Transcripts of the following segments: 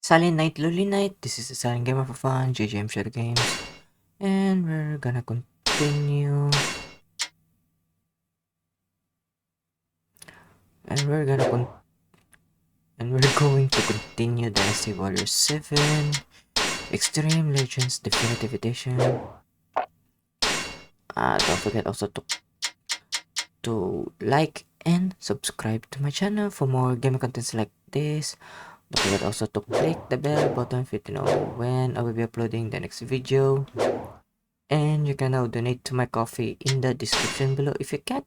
Silent Night, Lonely Night. This is a silent gamer for fun, JJM ShadowGames, and we're gonna continue. And we're going to continue Dynasty Warriors 7 Extreme Legends Definitive Edition. Don't forget also to like and subscribe to my channel for more gaming contents like this. Don't forget also to click the bell button if you know when I will be uploading the next video. And you can now donate to my coffee in the description below if you can.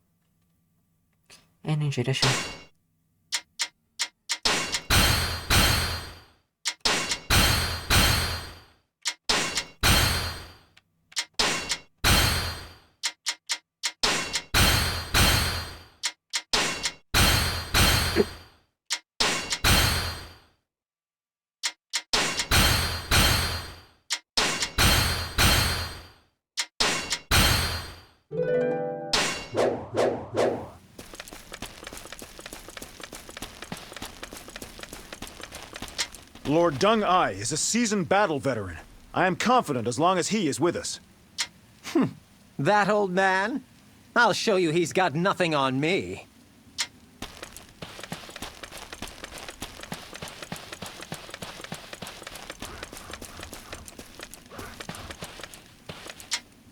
And enjoy the show. Lord Dung-Ai is a seasoned battle veteran. I am confident as long as he is with us. That old man? I'll show you he's got nothing on me.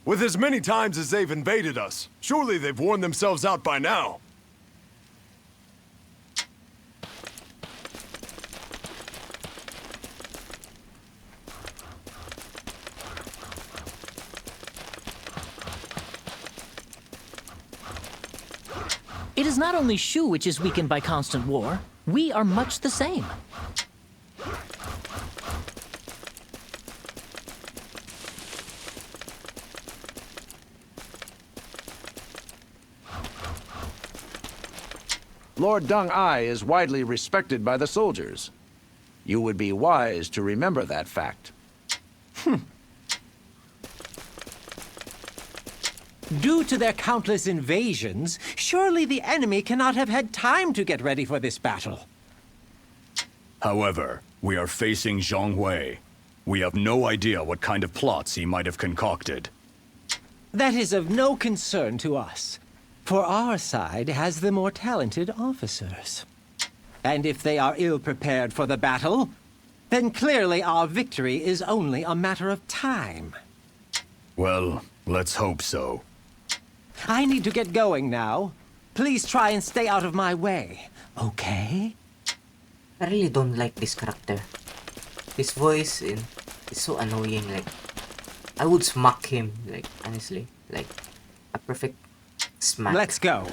With as many times as they've invaded us, surely they've worn themselves out by now. It is not only Shu which is weakened by constant war. We are much the same. Lord Dung-Ai is widely respected by the soldiers. You would be wise to remember that fact. Due to their countless invasions, surely the enemy cannot have had time to get ready for this battle. However, we are facing Zhang Hui. We have no idea what kind of plots he might have concocted. That is of no concern to us, for our side has the more talented officers. And if they are ill-prepared for the battle, then clearly our victory is only a matter of time. Well, let's hope so. I need to get going now. Please try and stay out of my way, okay? I really don't like this character. His voice is so annoying. Like, I would smack him. Like, honestly, like a perfect smack. Let's go.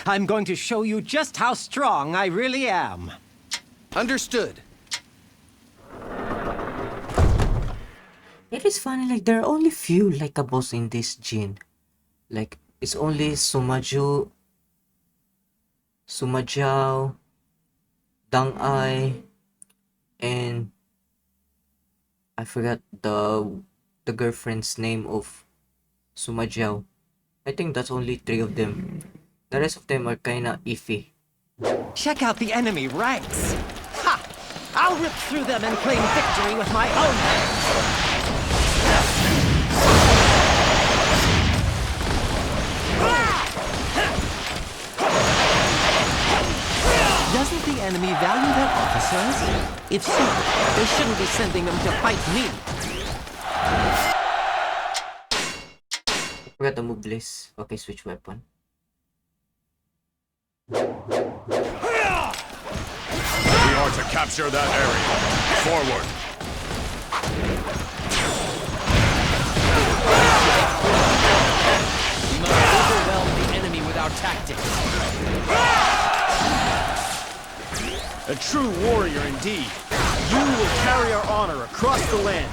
I'm going to show you just how strong I really am. Understood. It is funny. Like, there are only few likeables in this JIN. Like, it's only Sumaju, Sumajao, Dung-Ai, and I forgot the girlfriend's name of Sumajao. I think that's only 3 of them. The rest of them are kinda iffy. Check out the enemy ranks. Ha! I'll rip through them and claim victory with my own hands. Doesn't the enemy value their officers? If so, they shouldn't be sending them to fight me. I forgot the move list. Okay, switch weapon. We are to capture that area. Forward. We must overwhelm the enemy with our tactics. A true warrior indeed. You will carry our honor across the land.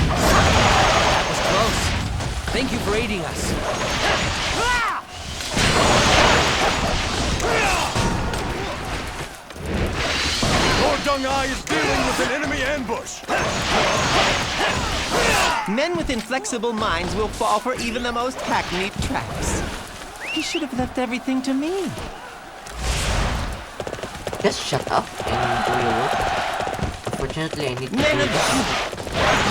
That was close. Thank you for aiding us. Lord Dung-Ai is dealing with an enemy ambush. Men with inflexible minds will fall for even the most hackneyed traps. He should have left everything to me. Just shut up and do your work. Unfortunately, I need to Men do of this.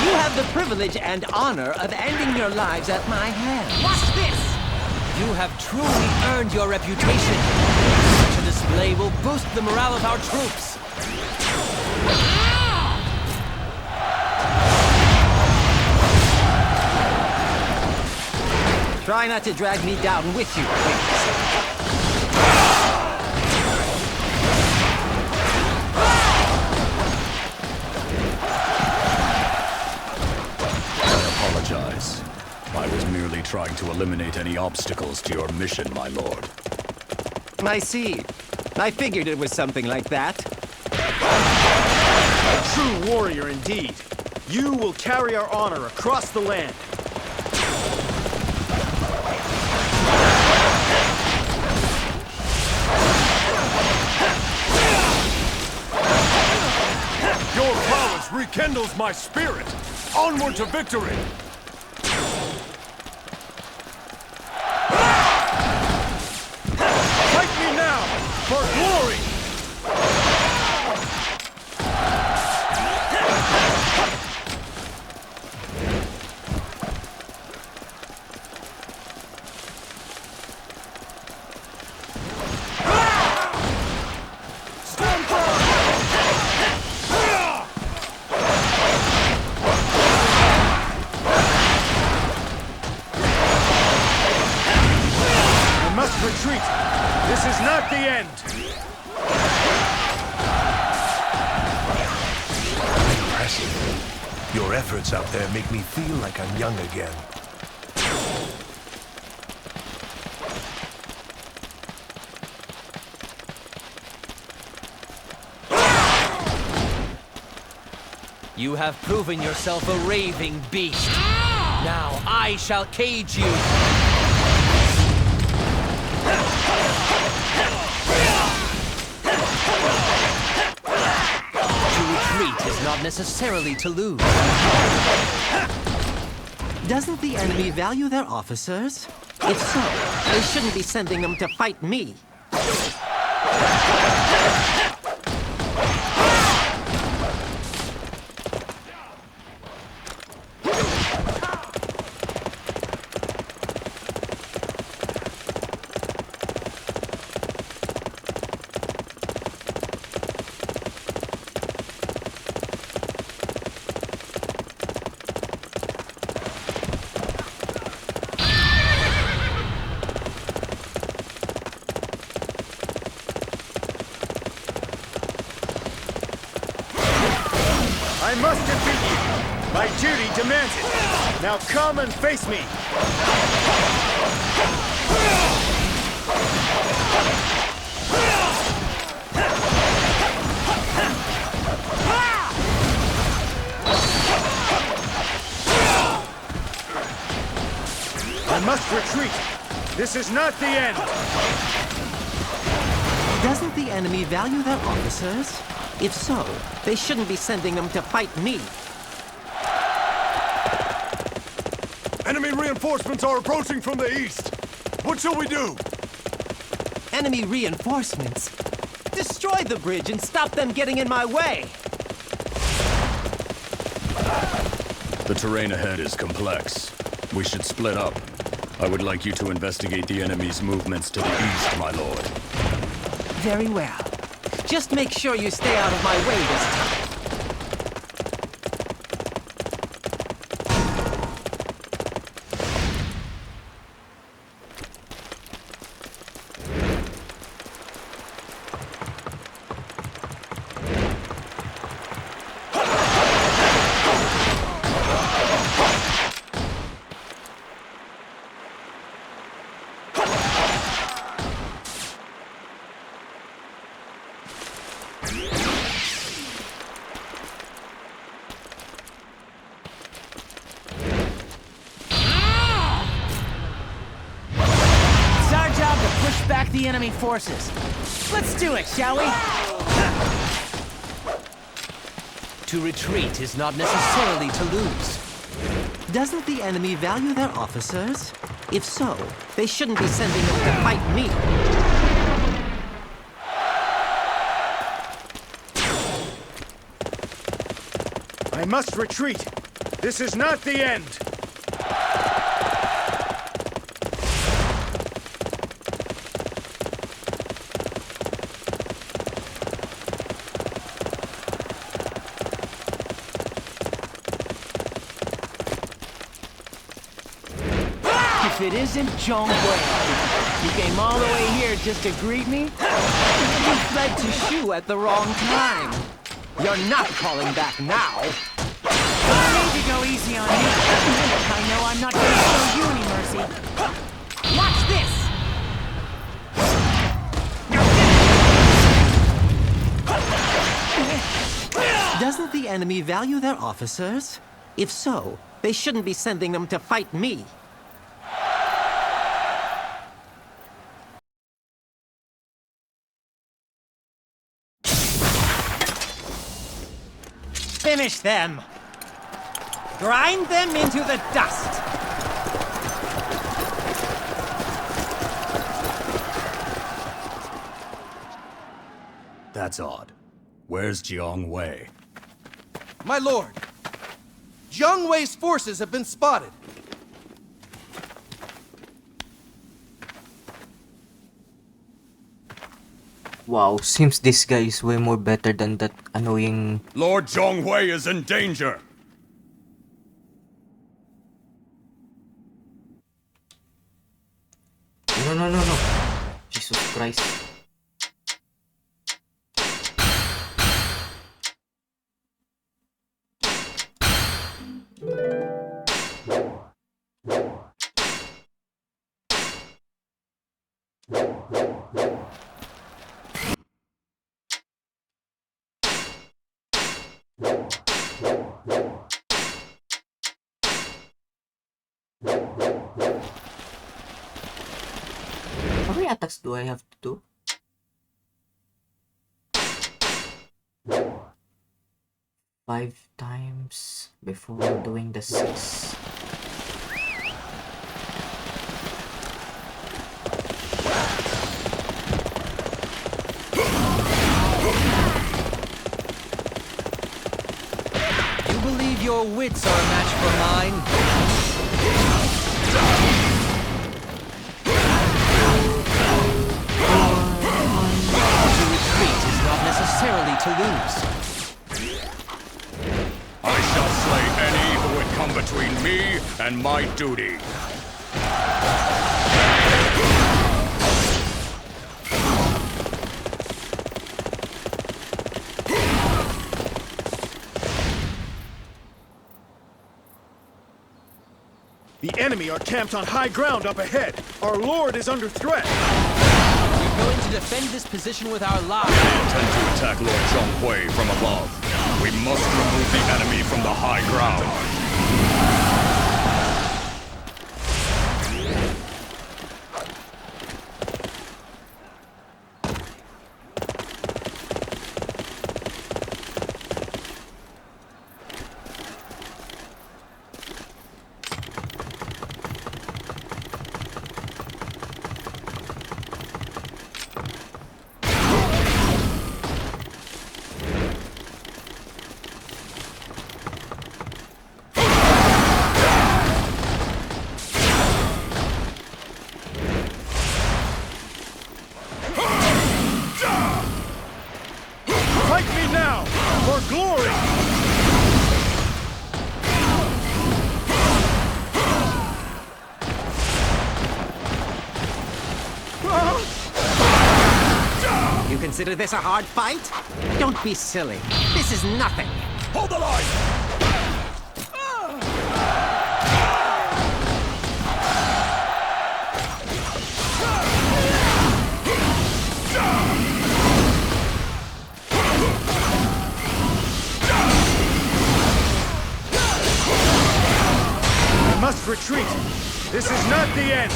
you have the privilege and honor of ending your lives at my hands. Watch this! You have truly earned your reputation. Such a display will boost the morale of our troops. Try not to drag me down with you, please. I apologize. I was merely trying to eliminate any obstacles to your mission, my lord. I see. I figured it was something like that. A true warrior indeed. You will carry our honor across the land. Your prowess rekindles my spirit! Onward to victory! Fight me now! For glory! I must retreat. This is not the end. Impressive. Your efforts out there make me feel like I'm young again. You have proven yourself a raving beast. Now I shall cage you. To retreat is not necessarily to lose. Doesn't the enemy value their officers? If so, they shouldn't be sending them to fight me. I must defeat you. My duty demands it. Now come and face me. I must retreat. This is not the end. Doesn't the enemy value their officers? If so, they shouldn't be sending them to fight me. Enemy reinforcements are approaching from the east! What shall we do? Enemy reinforcements? Destroy the bridge and stop them getting in my way! The terrain ahead is complex. We should split up. I would like you to investigate the enemy's movements to the east, my lord. Very well. Just make sure you stay out of my way this time. Back the enemy forces. Let's do it, shall we? To retreat is not necessarily to lose. Doesn't the enemy value their officers? If so, they shouldn't be sending them to fight me. I must retreat. This is not the end. If it isn't Zhonghui, you came all the way here just to greet me? You fled to Shu at the wrong time. You're not calling back now. You need to go easy on me. I know I'm not going to show you any mercy. Watch this! Doesn't the enemy value their officers? If so, they shouldn't be sending them to fight me. Finish them! Grind them into the dust! That's odd. Where's Jiang Wei? My lord, Jiang Wei's forces have been spotted. Wow, seems this guy is way more better than that annoying... Lord Jiang Wei is in danger! No. Jesus Christ. How many attacks do I have to do? 5 times before doing the 6. You believe your wits are a match for mine? To retreat is not necessarily to lose. I shall slay any who would come between me and my duty. The enemy are camped on high ground up ahead. Our lord is under threat. We're going to defend this position with our lives. They intend to attack Lord Zhonghui from above. We must remove the enemy from the high ground. Fight me now, for glory! You consider this a hard fight? Don't be silly. This is nothing. Hold the line! I must retreat. This is not the end.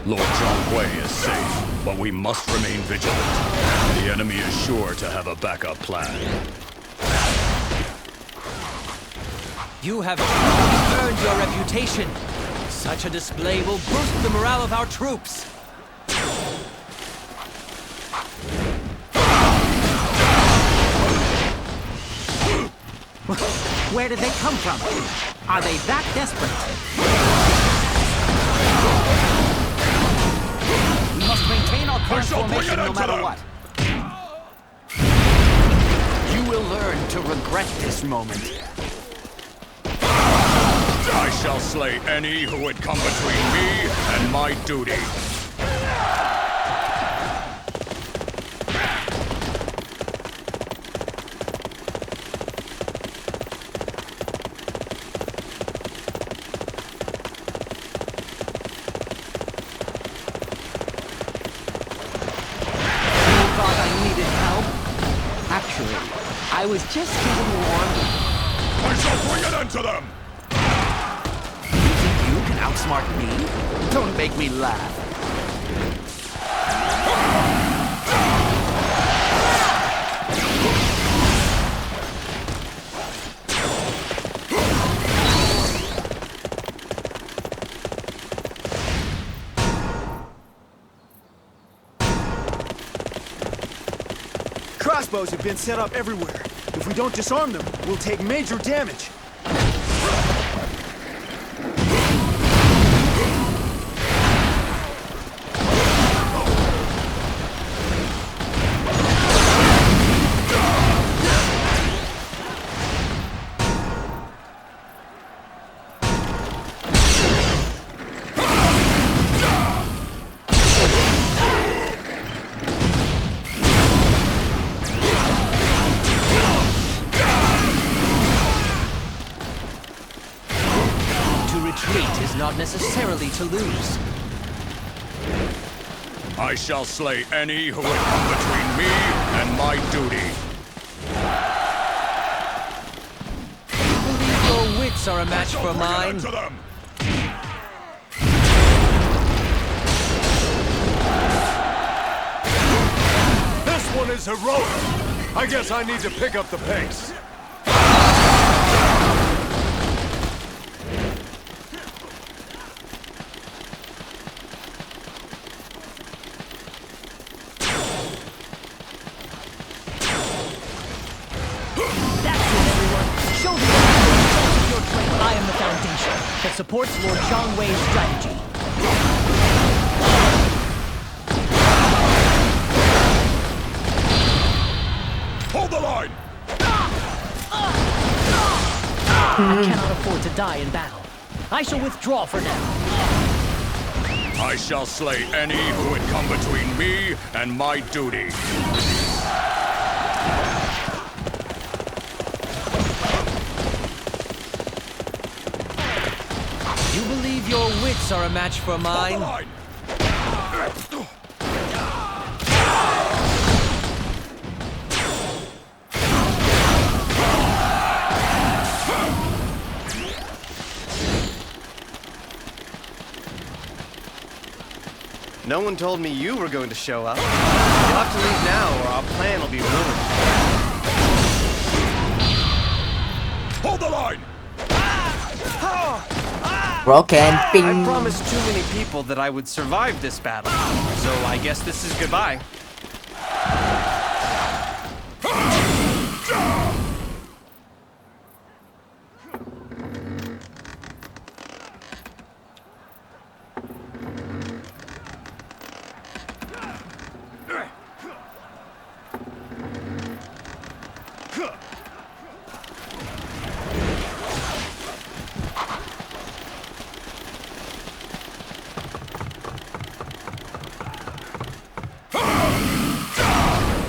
Lord Zhonghui is safe, but we must remain vigilant. The enemy is sure to have a backup plan. You have earned your reputation. Such a display will boost the morale of our troops. Where did they come from? Are they that desperate? We must maintain our current formation no matter what. You will learn to regret this moment. I shall slay any who would come between me and my duty. I was just getting warmed. I shall bring an end to them! You think you can outsmart me? Don't make me laugh. Crossbows have been set up everywhere. If we don't disarm them, we'll take major damage. Not necessarily to lose. I shall slay any who would come between me and my duty. You believe your wits are a match for mine? This one is heroic. I guess I need to pick up the pace. I am the foundation that supports Lord Zhongwei's strategy. Hold the line! I cannot afford to die in battle. I shall withdraw for now. I shall slay any who would come between me and my duty. You believe your wits are a match for mine? No one told me you were going to show up. You'll have to leave now or our plan will be ruined. Hold the line! Broken. Ping. I promised too many people that I would survive this battle, so I guess this is goodbye.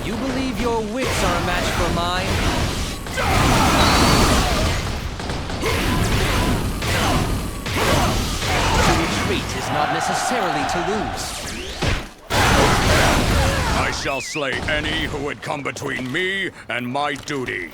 You believe your wits are a match for mine? To retreat is not necessarily to lose. I shall slay any who would come between me and my duty.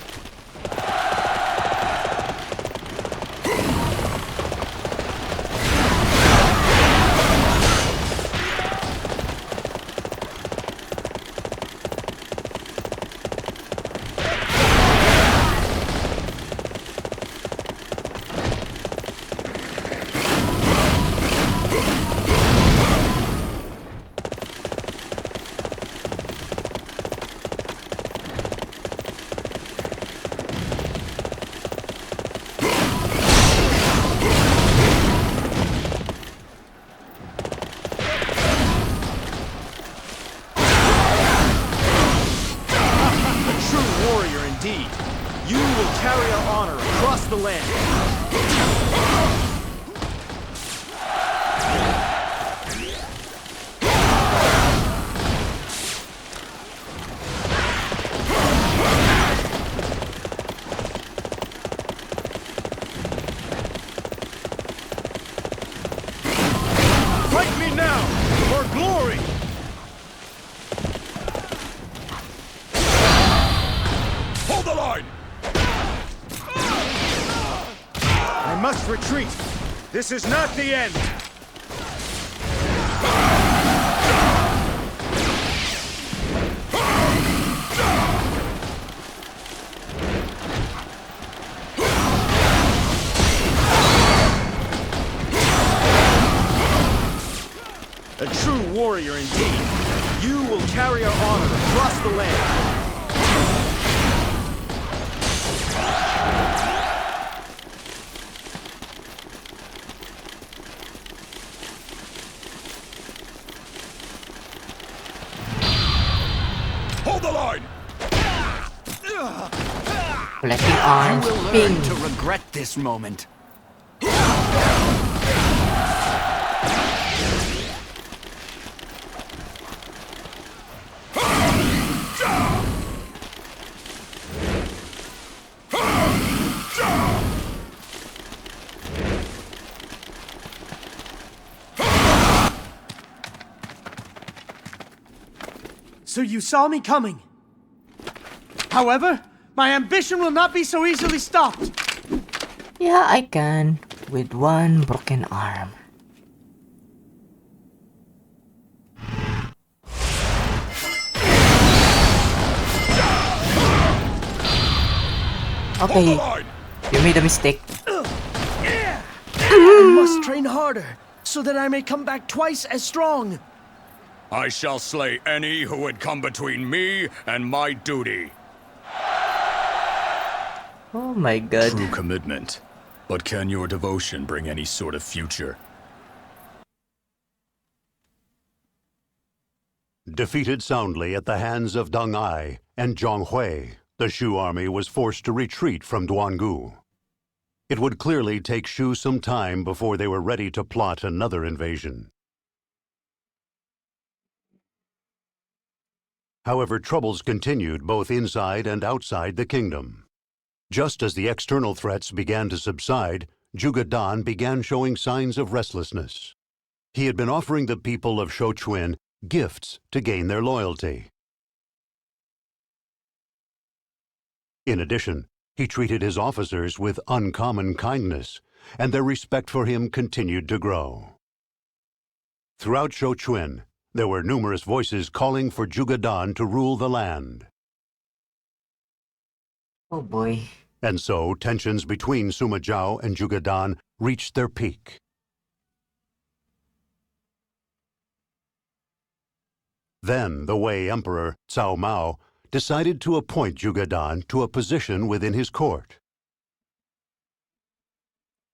glory! Hold the line! I must retreat. This is not the end. A true warrior indeed. You will carry our honor across the land. Hold the line! Collecting arms. You will learn Bing. to regret this moment. So you saw me coming. However, my ambition will not be so easily stopped. Yeah, I can. With one broken arm. Okay, you made a mistake. I must train harder, so that I may come back twice as strong. I shall slay any who would come between me and my duty. Oh my god. True commitment. But can your devotion bring any sort of future? Defeated soundly at the hands of Deng Ai and Zhang Hui, the Shu army was forced to retreat from Duangu. It would clearly take Shu some time before they were ready to plot another invasion. However, troubles continued both inside and outside the kingdom. Just as the external threats began to subside, Zhuge Dan began showing signs of restlessness. He had been offering the people of Shouchuan gifts to gain their loyalty. In addition, he treated his officers with uncommon kindness, and their respect for him continued to grow. Throughout Shouchuan, there were numerous voices calling for Zhuge Dan to rule the land. Oh boy. And so tensions between Sima Zhao and Zhuge Dan reached their peak. Then the Wei Emperor, Cao Mao, decided to appoint Zhuge Dan to a position within his court.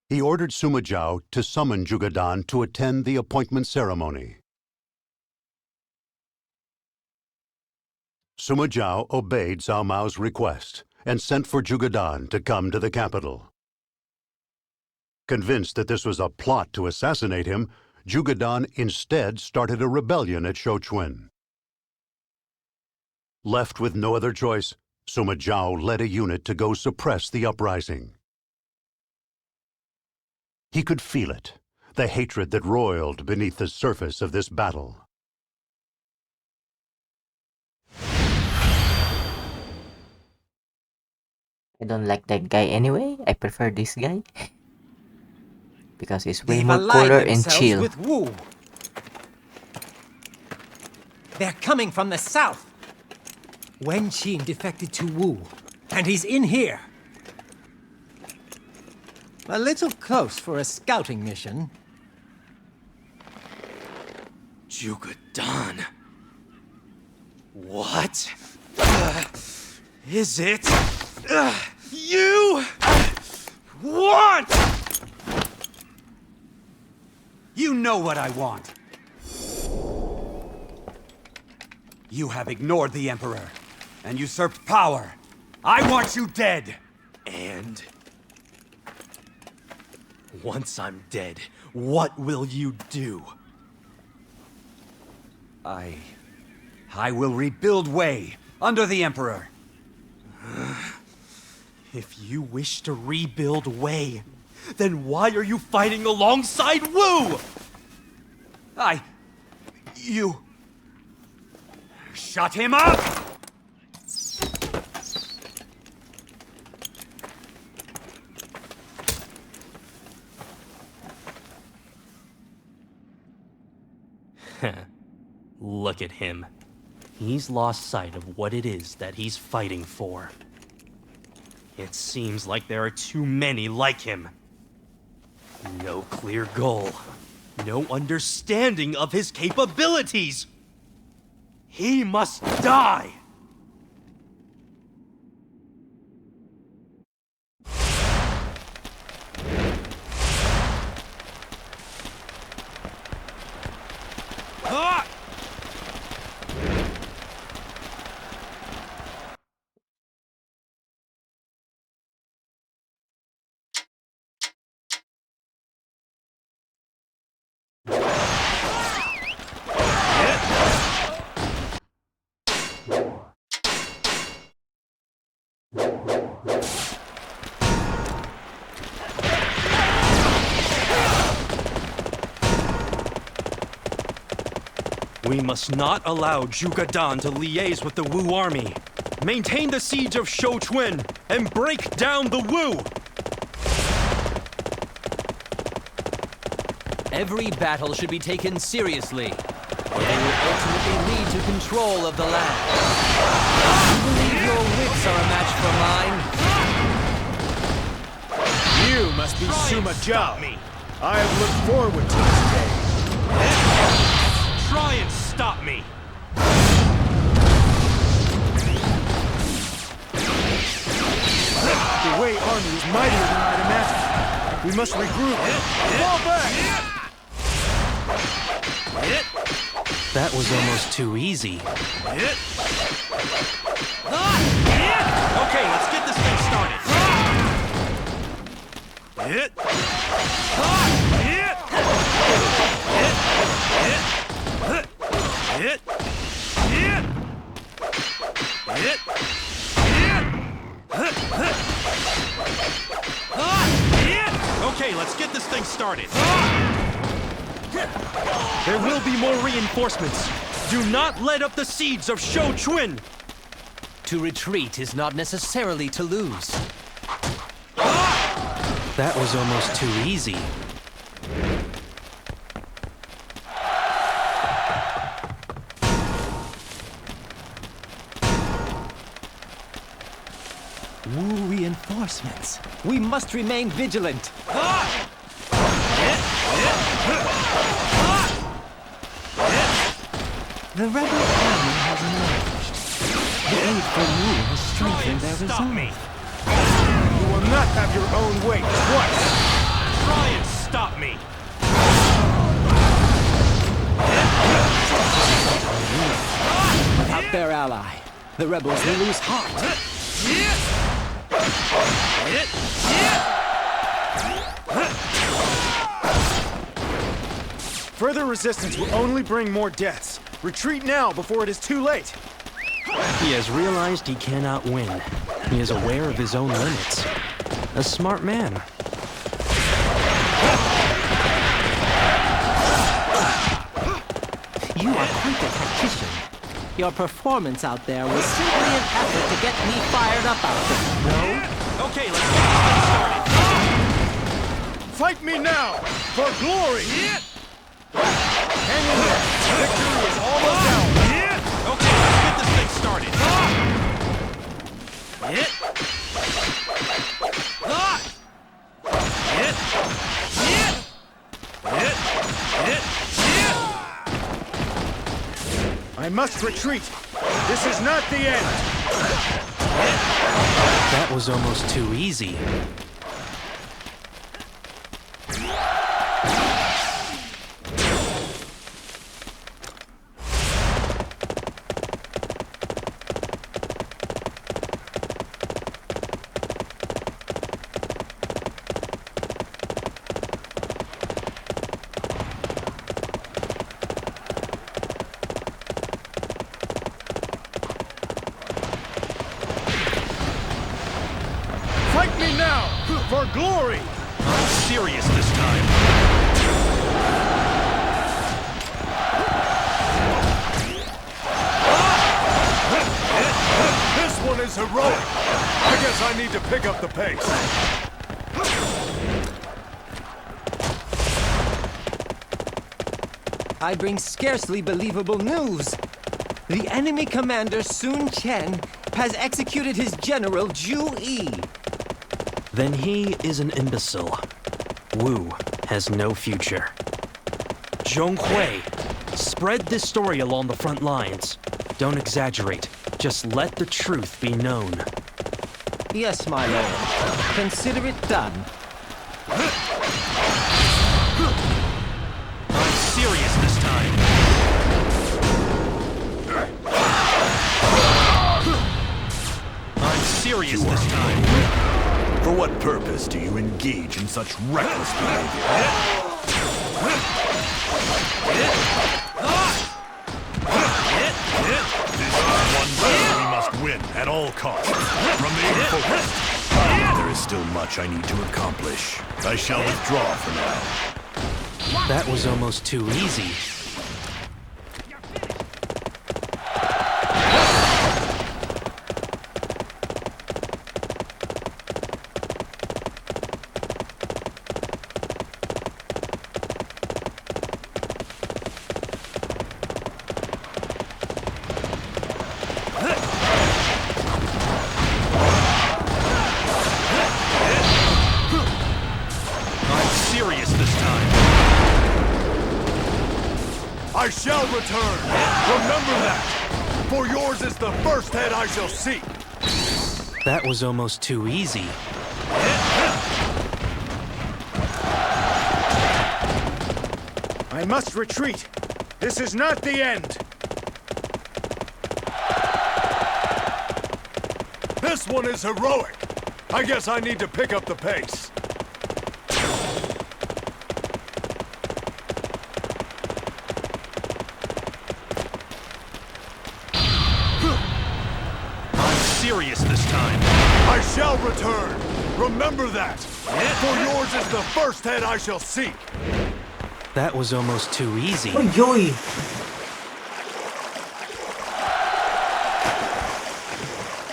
He ordered Sima Zhao to summon Zhuge Dan to attend the appointment ceremony. Sima Zhao obeyed Cao Mao's request and sent for Zhuge Dan to come to the capital. Convinced that this was a plot to assassinate him, Zhuge Dan instead started a rebellion at Shouchuan. Left with no other choice, Sima Zhao led a unit to go suppress the uprising. He could feel it, the hatred that roiled beneath the surface of this battle. I don't like that guy anyway. I prefer this guy. Because he's way They've more allied cooler and themselves chill. with Wu. They're coming from the south. Wen Qin defected to Wu, and he's in here. A little close for a scouting mission. Zhuge Dan. What? Is it? You want? You know what I want. You have ignored the Emperor and usurped power. I want you dead. And once I'm dead, what will you do? I will rebuild Wei under the Emperor. If you wish to rebuild Wei, then why are you fighting alongside Wu? You... shut him up! Look at him. He's lost sight of what it is that he's fighting for. It seems like there are too many like him. No clear goal. No understanding of his capabilities. He must die! We must not allow Zhuge Dan to liaise with the Wu army. Maintain the siege of Shouchun and break down the Wu! Every battle should be taken seriously, or they will ultimately lead to control of the land. You believe your wits are a match for mine? You must be Suma Zhao. I have looked forward to this day. Try and stop me! The Wei army is mightier than I'd imagined. We must regroup. Fall back! That was almost too easy. Okay, let's get this thing started. Okay, let's get this thing started. There will be more reinforcements. Do not let up the siege of Shouchun. To retreat is not necessarily to lose. That was almost too easy. Wu reinforcements. We must remain vigilant. The rebel army has emerged. The aid from Wu has strengthened their resolve. You will not have your own way twice. Try and stop me. Without their ally, the rebels will lose heart. Further resistance will only bring more deaths. Retreat now before it is too late. He has realized he cannot win. He is aware of his own limits. A smart man. You are quite a tactician. Your performance out there was simply an effort to get me fired up out there. No? Okay, let's get this thing started. Fight me now, for glory! Hang in there. Victory is almost out. Okay, let's get this thing started. I must retreat. This is not the end. That was almost too easy. Fight me now, for glory! I'm serious this time. to pick up the pace. I bring scarcely believable news. The enemy commander Sun Chen has executed his general Zhu Yi. Then he is an imbecile. Wu has no future. Zhong Hui, spread this story along the front lines. Don't exaggerate. Just let the truth be known. Yes, my lord. Consider it done. I'm serious this time. I'm serious this time. For what purpose do you engage in such reckless behavior? This is one battle we must win at all costs. Remain focused. There is still much I need to accomplish. I shall withdraw for now. That was almost too easy. I shall return. Remember that. For yours is the first head I shall seek. That was almost too easy. I must retreat. This is not the end. This one is heroic. I guess I need to pick up the pace. Serious this time. I shall return. Remember that. For yours is the first head I shall seek. That was almost too easy. Oi.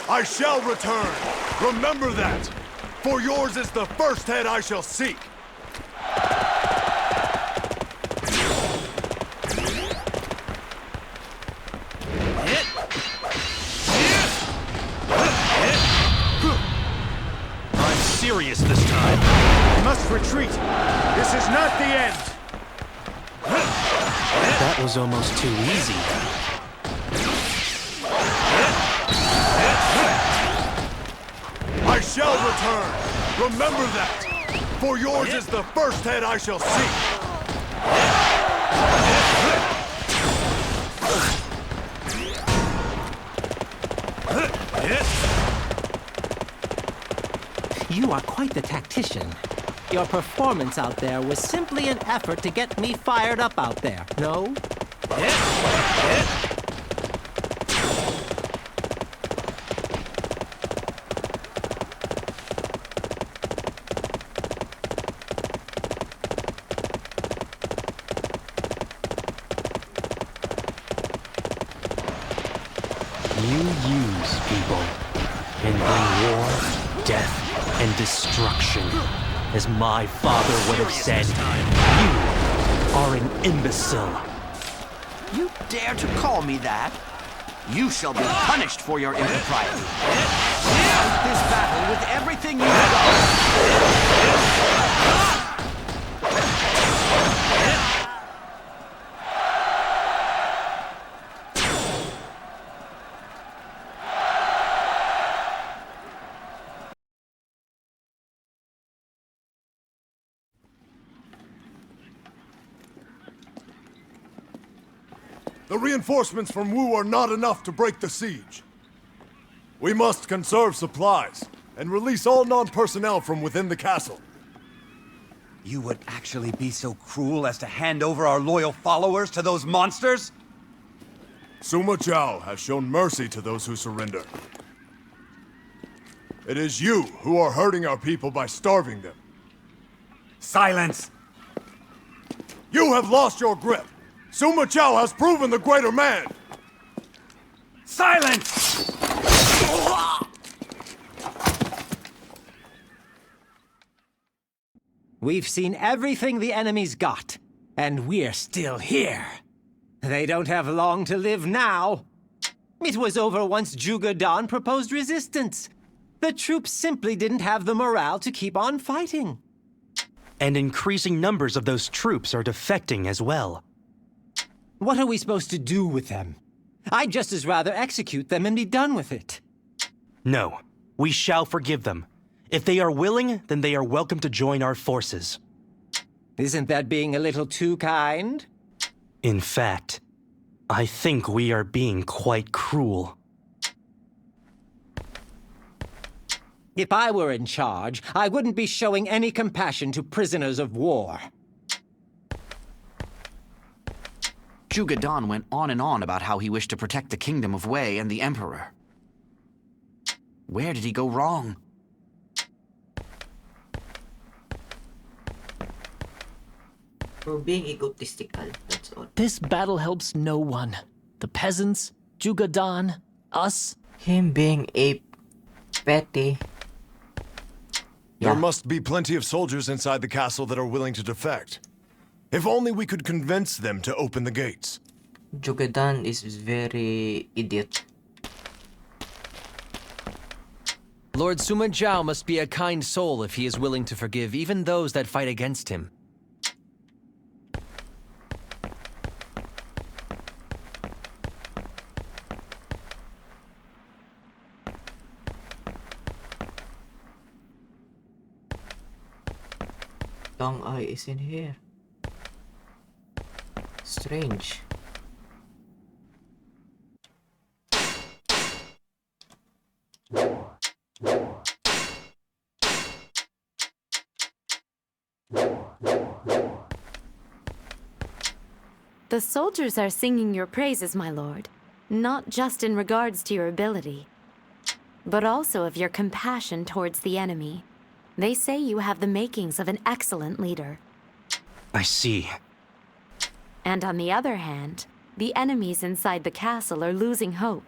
I shall return. Remember that. For yours is the first head I shall seek. Serious this time. I must retreat. This is not the end. That was almost too easy. I shall return. Remember that. For yours is the first head I shall seek. You are quite the tactician. Your performance out there was simply an effort to get me fired up out there, no? You use people and bring war, death, and destruction. As my father would have said, you are an imbecile. You dare to call me that? You shall be punished for your impropriety. Fight this battle with everything you've got. The reinforcements from Wu are not enough to break the siege. We must conserve supplies and release all non-personnel from within the castle. You would actually be so cruel as to hand over our loyal followers to those monsters? Sima Zhao has shown mercy to those who surrender. It is you who are hurting our people by starving them. Silence! You have lost your grip. Sima Zhao has proven the greater man! Silence! We've seen everything the enemy's got, and we're still here. They don't have long to live now. It was over once Juga Dan proposed resistance. The troops simply didn't have the morale to keep on fighting. And increasing numbers of those troops are defecting as well. What are we supposed to do with them? I'd just as rather execute them and be done with it. No, we shall forgive them. If they are willing, then they are welcome to join our forces. Isn't that being a little too kind? In fact, I think we are being quite cruel. If I were in charge, I wouldn't be showing any compassion to prisoners of war. Juga Dan went on and on about how he wished to protect the Kingdom of Wei and the Emperor. Where did he go wrong? For being egotistical, that's all. This battle helps no one. The peasants, Juga Dan, us. Him being a petty. There must be plenty of soldiers inside the castle that are willing to defect. If only we could convince them to open the gates. Juga Dan is very idiot. Lord Sima Zhao must be a kind soul if he is willing to forgive even those that fight against him. Dong Ai is in here. Strange. The soldiers are singing your praises, my lord, not just in regards to your ability, but also of your compassion towards the enemy. They say you have the makings of an excellent leader. I see. And on the other hand, the enemies inside the castle are losing hope.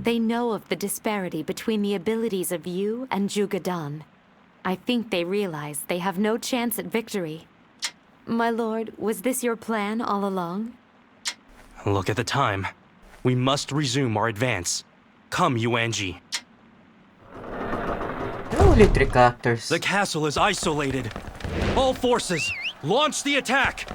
They know of the disparity between the abilities of you and Juga Dan. I think they realize they have no chance at victory. My lord, was this your plan all along? Look at the time. We must resume our advance. Come, Yuanji. Only 3 characters. The castle is isolated. All forces, launch the attack!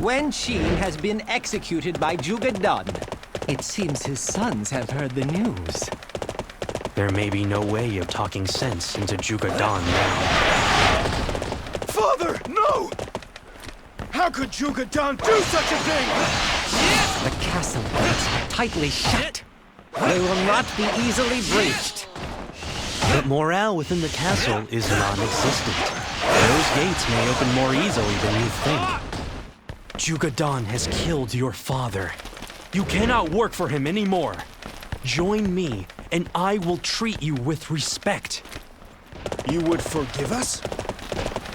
Wen Qin has been executed by Juga Dan. It seems his sons have heard the news. There may be no way of talking sense into Juga Dan now. Father, no! How could Juga Dan do such a thing? The castle gates are tightly shut. They will not be easily breached. But morale within the castle is non-existent. Those gates may open more easily than you think. Juga Dan has killed your father. You cannot work for him anymore. Join me, and I will treat you with respect. You would forgive us?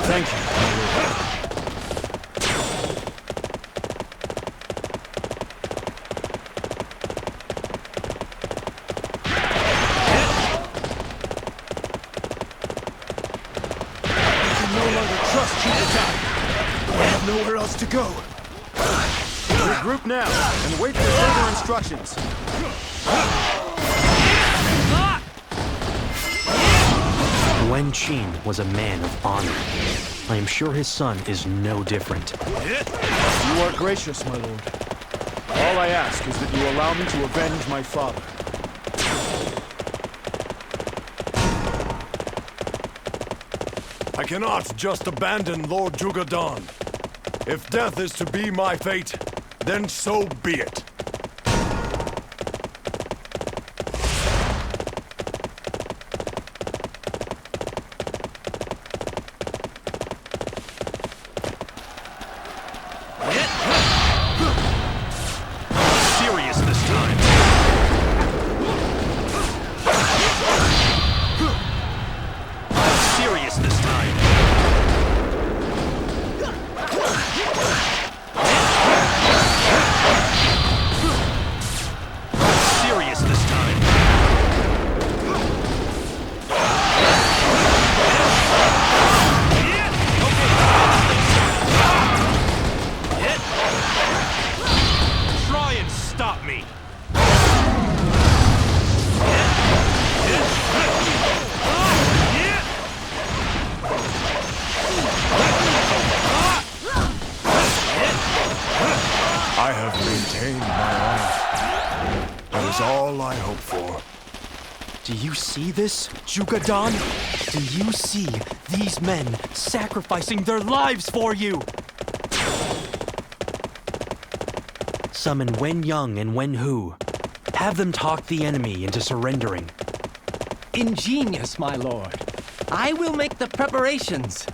Thank you, my lord. I can no longer trust Juga Dan. I have nowhere else to go. Regroup now and wait for further instructions. Wen Qin was a man of honor. I am sure his son is no different. You are gracious, my lord. All I ask is that you allow me to avenge my father. I cannot just abandon Lord Juga Dan. If death is to be my fate, then so be it. Serious this time. Serious this time. all I hope for. Do you see this, Jugadan? Do you see these men sacrificing their lives for you? Summon Wen Yang and Wen Hu. Have them talk the enemy into surrendering. Ingenious, my lord. I will make the preparations.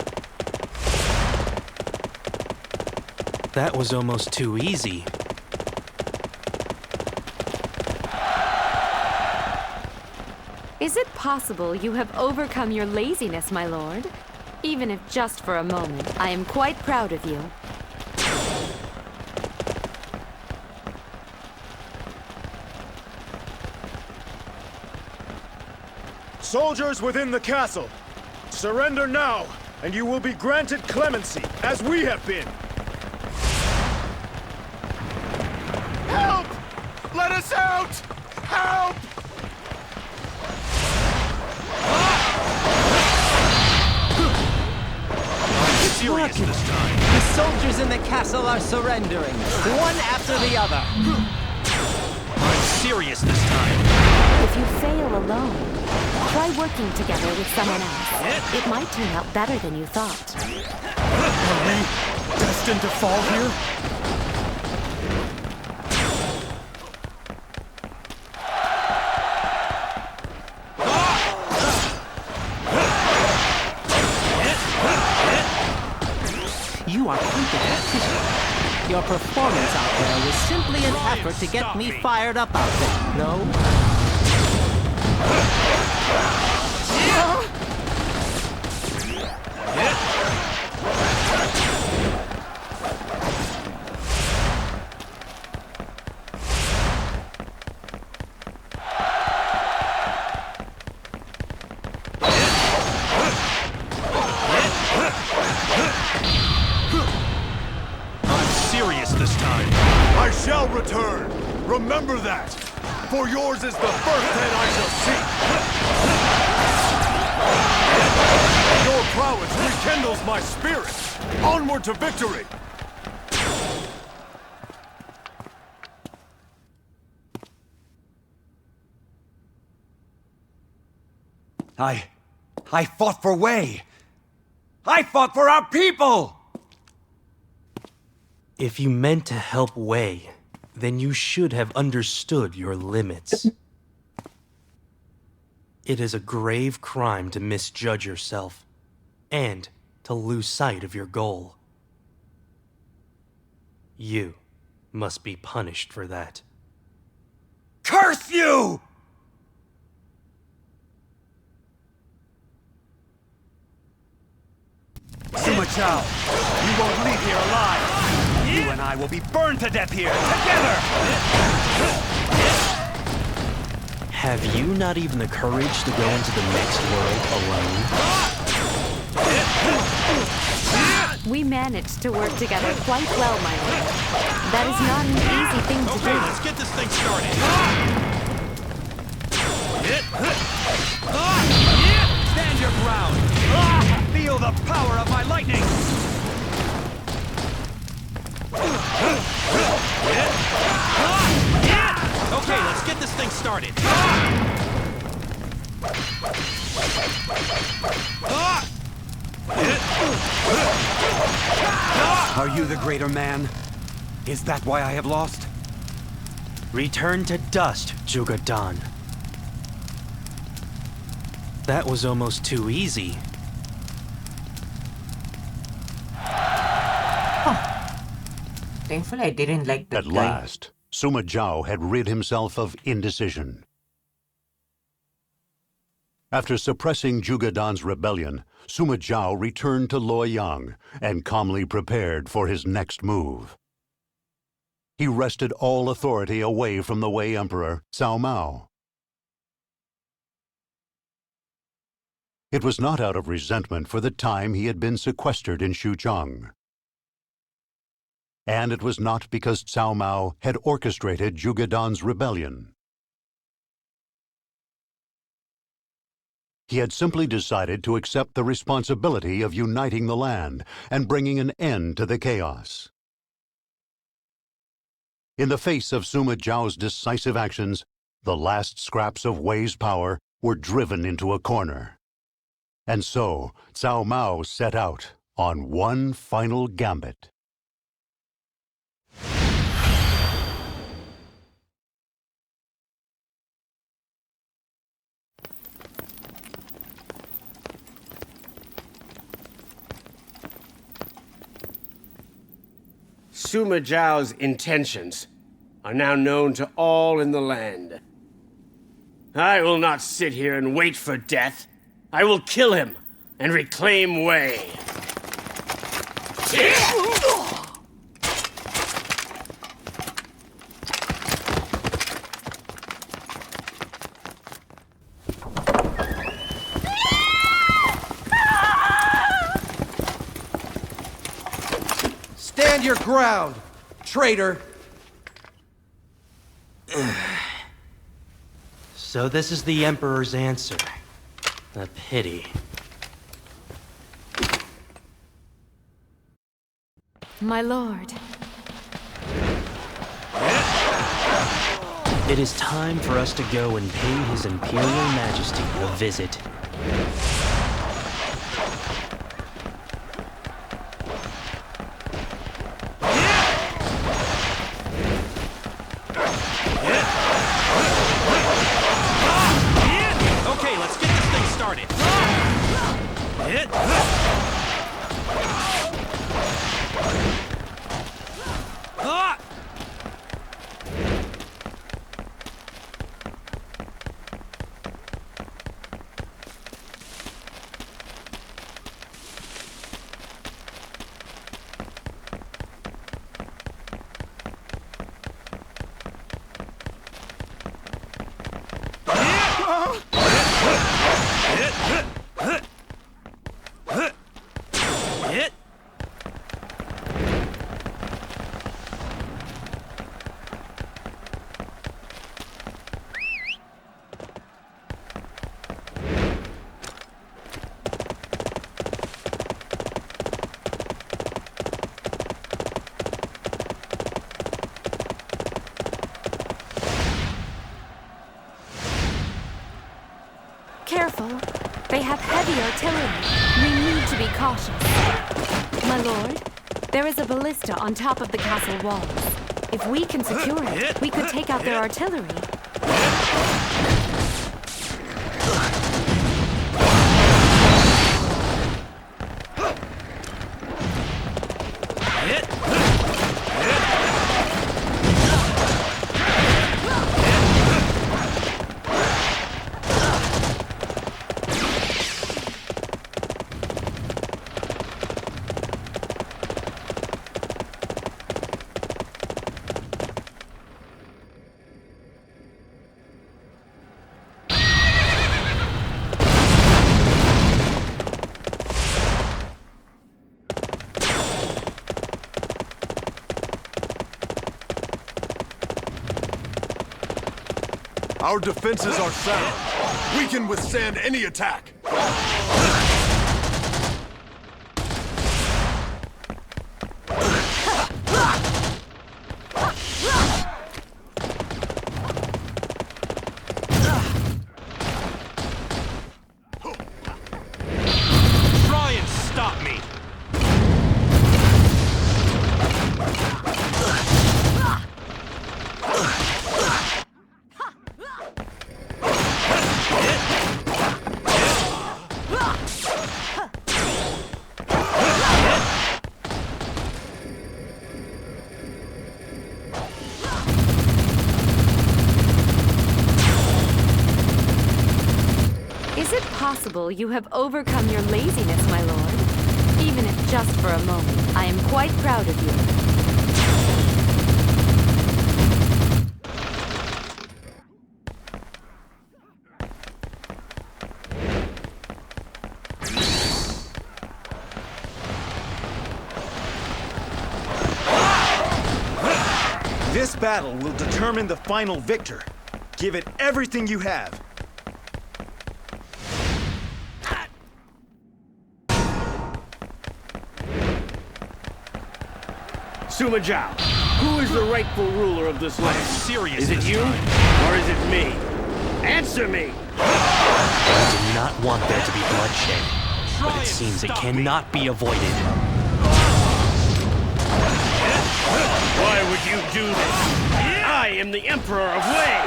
That was almost too easy. Is it possible you have overcome your laziness, my lord? Even if just for a moment, I am quite proud of you. Soldiers within the castle, surrender now, and you will be granted clemency, as we have been. Help! Let us out! Help! Serious this time. The soldiers in the castle are surrendering, one after the other. I'm serious this time. If you fail alone, try working together with someone else. It might turn out better than you thought. Are we destined to fall here? You are quite the tactician. Your performance out there was simply an effort to get me fired up out there, no? I shall return. Remember that. For yours is the first head I shall see. Your prowess rekindles my spirit. Onward to victory. I fought for Wei. I fought for our people! If you meant to help Wei, then you should have understood your limits. It is a grave crime to misjudge yourself, and to lose sight of your goal. You must be punished for that. Curse you! Sima Chao, you won't leave here alive. You and I will be burned to death here, together! Have you not even the courage to go into the next world alone? We managed to work together quite well, my lord. That is not an easy thing to do. Okay, let's get this thing started. Stand your ground! Feel the power of my lightning! Okay, let's get this thing started. Are you the greater man? Is that why I have lost? Return to dust, Jugadan. That was almost too easy. Thankfully, I didn't like that At guy. last, Sima Zhao had rid himself of indecision. After suppressing Jugadan's rebellion, Sima Zhao returned to Luoyang and calmly prepared for his next move. He wrested all authority away from the Wei Emperor, Cao Mao. It was not out of resentment for the time he had been sequestered in Xuchang. And it was not because Cao Mao had orchestrated Jugadan's rebellion. He had simply decided to accept the responsibility of uniting the land and bringing an end to the chaos. In the face of Sima Zhao's decisive actions, The last scraps of Wei's power were driven into a corner. And so, Cao Mao set out on one final gambit. Sima Zhao's intentions are now known to all in the land. I will not sit here and wait for death. I will kill him and reclaim Wei. Stand your ground, traitor! So this is the Emperor's answer. A pity. My lord. It is time for us to go and pay His Imperial Majesty a visit. Okay, let's get this thing started. Careful. They have heavy artillery. We need to be cautious. My lord, there is a ballista on top of the castle walls. If we can secure it, we could take out their artillery. Our defenses are sound. We can withstand any attack. Try and stop me. Is it possible you have overcome your laziness, my lord? Even if just for a moment, I am quite proud of you. This battle will determine the final victor. Give it everything you have. Sima Zhao, Who is the rightful ruler of this land? Serious. Is it you, or is it me? Answer me! I did not want there to be bloodshed, but it seems it cannot be avoided. Why would you do this? I am the Emperor of Wei!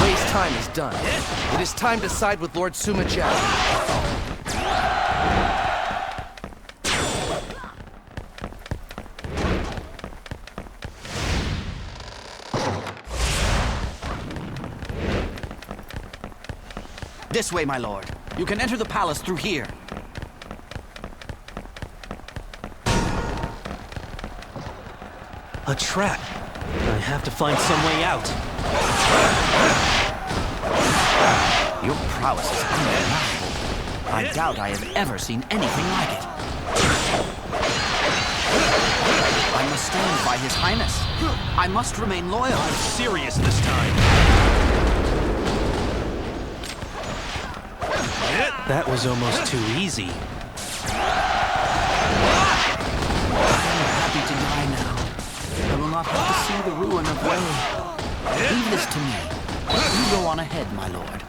Wei's time is done. It is time to side with Lord Sima Zhao. This way, my lord. You can enter the palace through here. A trap. I have to find some way out. Your prowess is undeniable. I doubt I have ever seen anything like it. I must stand by His Highness. I must remain loyal. I'm serious this time. That was almost too easy. I'm happy to die now. I will not have to see the ruin of Wei. Leave this to me. You go on ahead, my lord.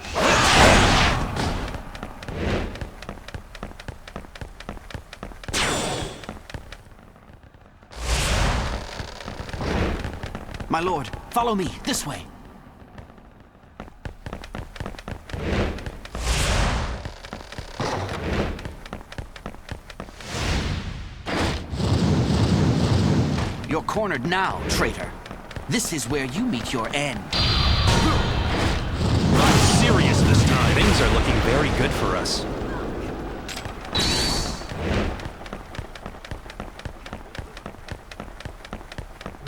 My lord, follow me, this way. You're cornered now, traitor. This is where you meet your end. I'm serious this time. Things are looking very good for us.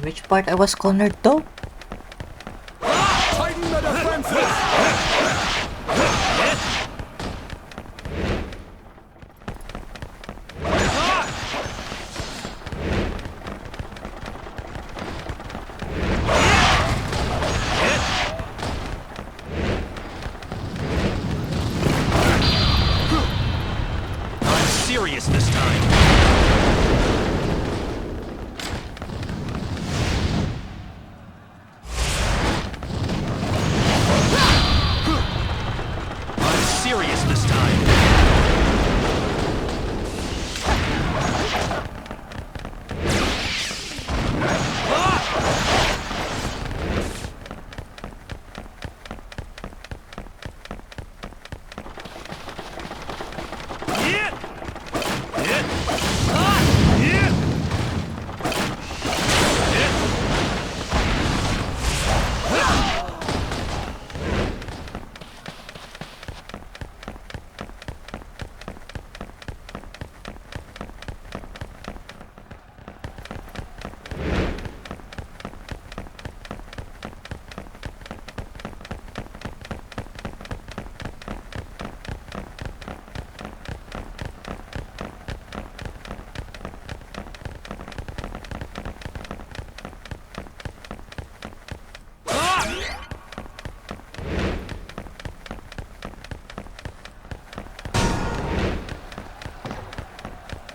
Which part I was cornered though? Tighten the defenses! I'm serious this time. Serious this time.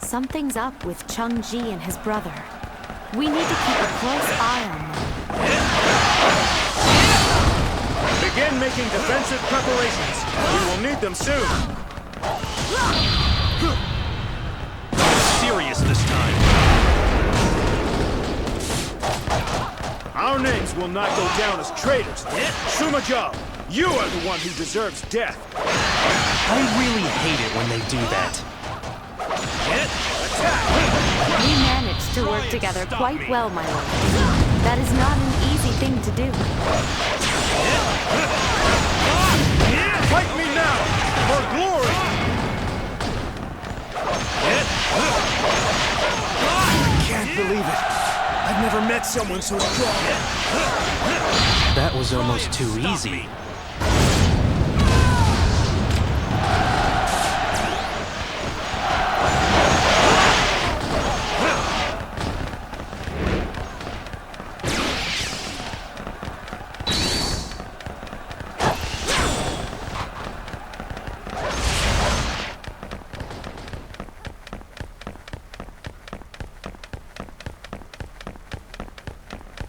Something's up with Chung Ji and his brother. We need to keep a close eye on them. Begin making defensive preparations. We will need them soon. Serious this time. Our names will not go down as traitors. Sima Zhao, you are the one who deserves death. I really hate it when they do that. We managed to work together quite well, my lord. That is not an easy thing to do. Fight me now, for glory! I can't believe it. I've never met someone so strong. That was almost too easy.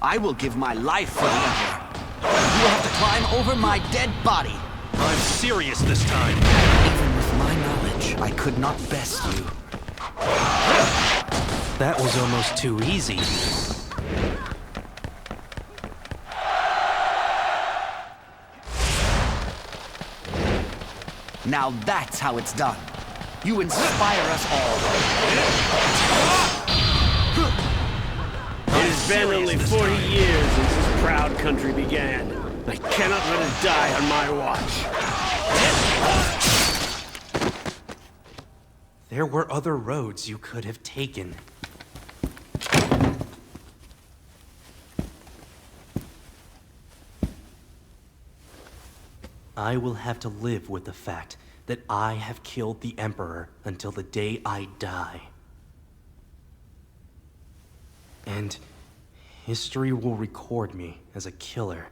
I will give my life for the Emperor. You will have to climb over my dead body. I'm serious this time. Even with my knowledge, I could not best you. That was almost too easy. Now that's how it's done. You inspire us all. It has been only 40 years since this proud country began. I cannot let it die on my watch. There were other roads you could have taken. I will have to live with the fact that I have killed the Emperor until the day I die. And history will record me as a killer.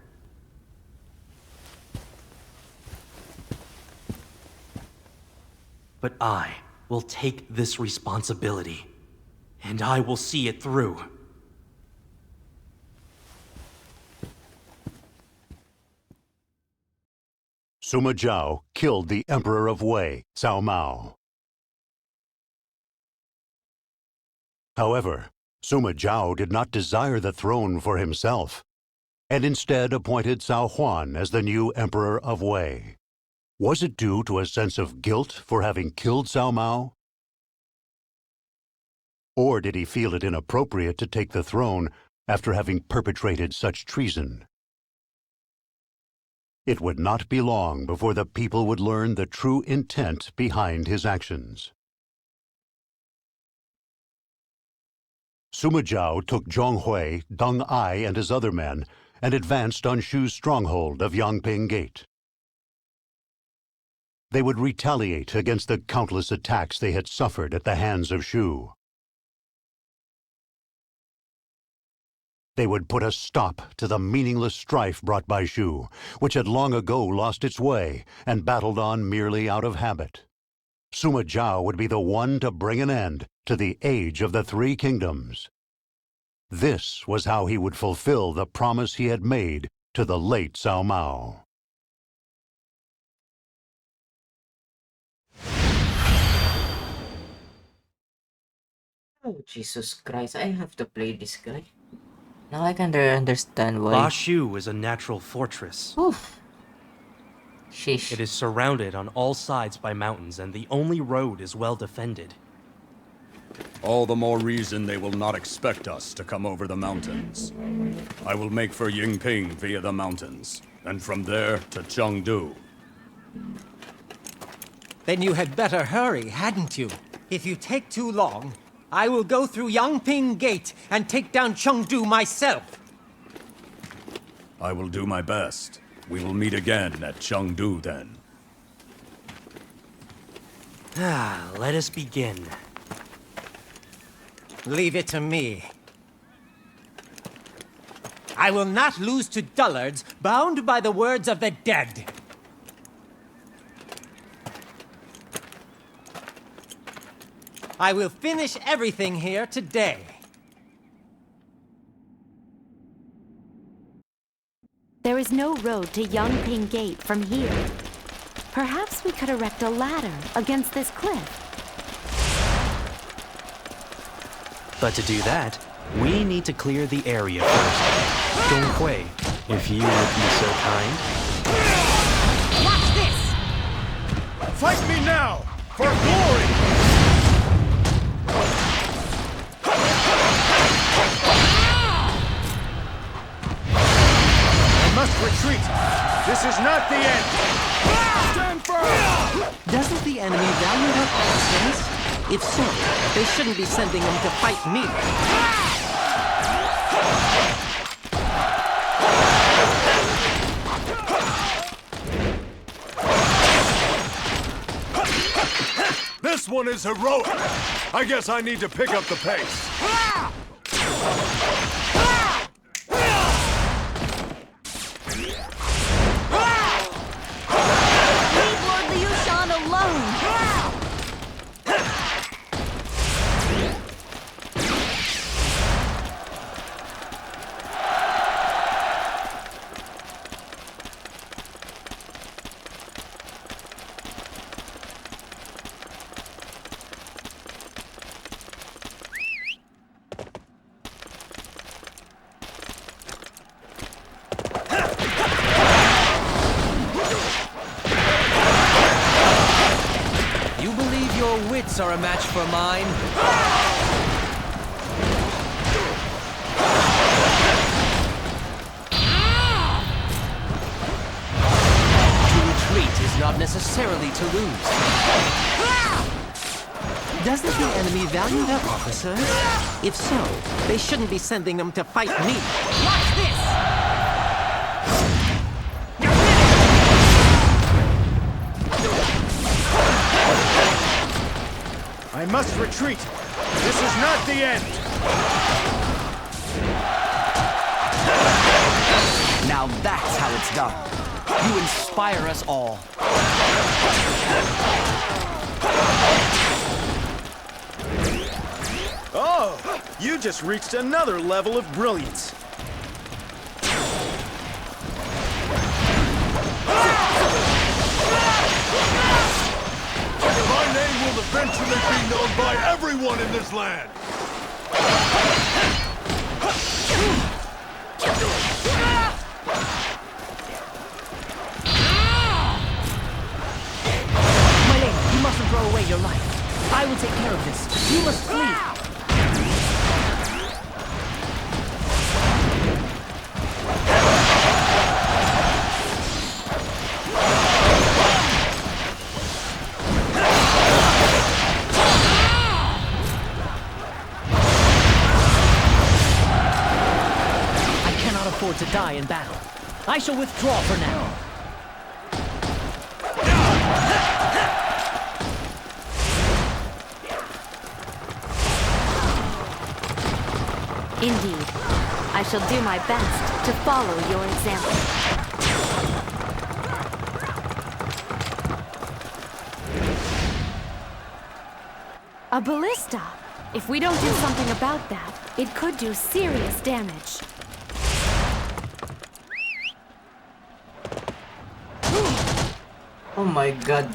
But I will take this responsibility, and I will see it through. Sima Zhao killed the Emperor of Wei, Cao Mao. However, Sima Zhao did not desire the throne for himself, and instead appointed Cao Huan as the new Emperor of Wei. Was it due to a sense of guilt for having killed Cao Mao? Or did he feel it inappropriate to take the throne after having perpetrated such treason? It would not be long before the people would learn the true intent behind his actions. Sima Zhao took Zhonghui, Deng Ai, and his other men and advanced on Shu's stronghold of Yangping Gate. They would retaliate against the countless attacks they had suffered at the hands of Shu. They would put a stop to the meaningless strife brought by Shu, which had long ago lost its way and battled on merely out of habit. Sima Zhao would be the one to bring an end to the Age of the Three Kingdoms. This was how he would fulfill the promise he had made to the late Cao Mao. Oh, Jesus Christ, I have to play this guy. Now I can understand why. La Shu is a natural fortress. Oof. Sheesh. It is surrounded on all sides by mountains, and the only road is well defended. All the more reason they will not expect us to come over the mountains. I will make for Yingping via the mountains, and from there to Chengdu. Then you had better hurry, hadn't you? If you take too long, I will go through Yangping Gate and take down Chengdu myself. I will do my best. We will meet again at Chengdu then. Let us begin. Leave it to me. I will not lose to dullards bound by the words of the dead. I will finish everything here today. There is no road to Yangping Gate from here. Perhaps we could erect a ladder against this cliff. But to do that, we need to clear the area first. Donghui, if you would be so kind. Watch this! Fight me now! For glory! I must retreat! This is not the end! Stand firm! Doesn't the enemy value their officers? If so, they shouldn't be sending them to fight me. This one is heroic! I guess I need to pick up the pace. Leave Lord Liu Shan alone! your wits are a match for mine? To retreat is not necessarily to lose. Doesn't the enemy value their officers? If so, they shouldn't be sending them to fight me. Watch this! I must retreat. This is not the end. Now that's how it's done. You inspire us all. Oh, you just reached another level of brilliance. My name will eventually be known by everyone in this land! My lady, you mustn't throw away your life. I will take care of this. You must flee. To die in battle. I shall withdraw for now. Indeed, I shall do my best to follow your example. A ballista! If we don't do something about that, it could do serious damage. Oh my god.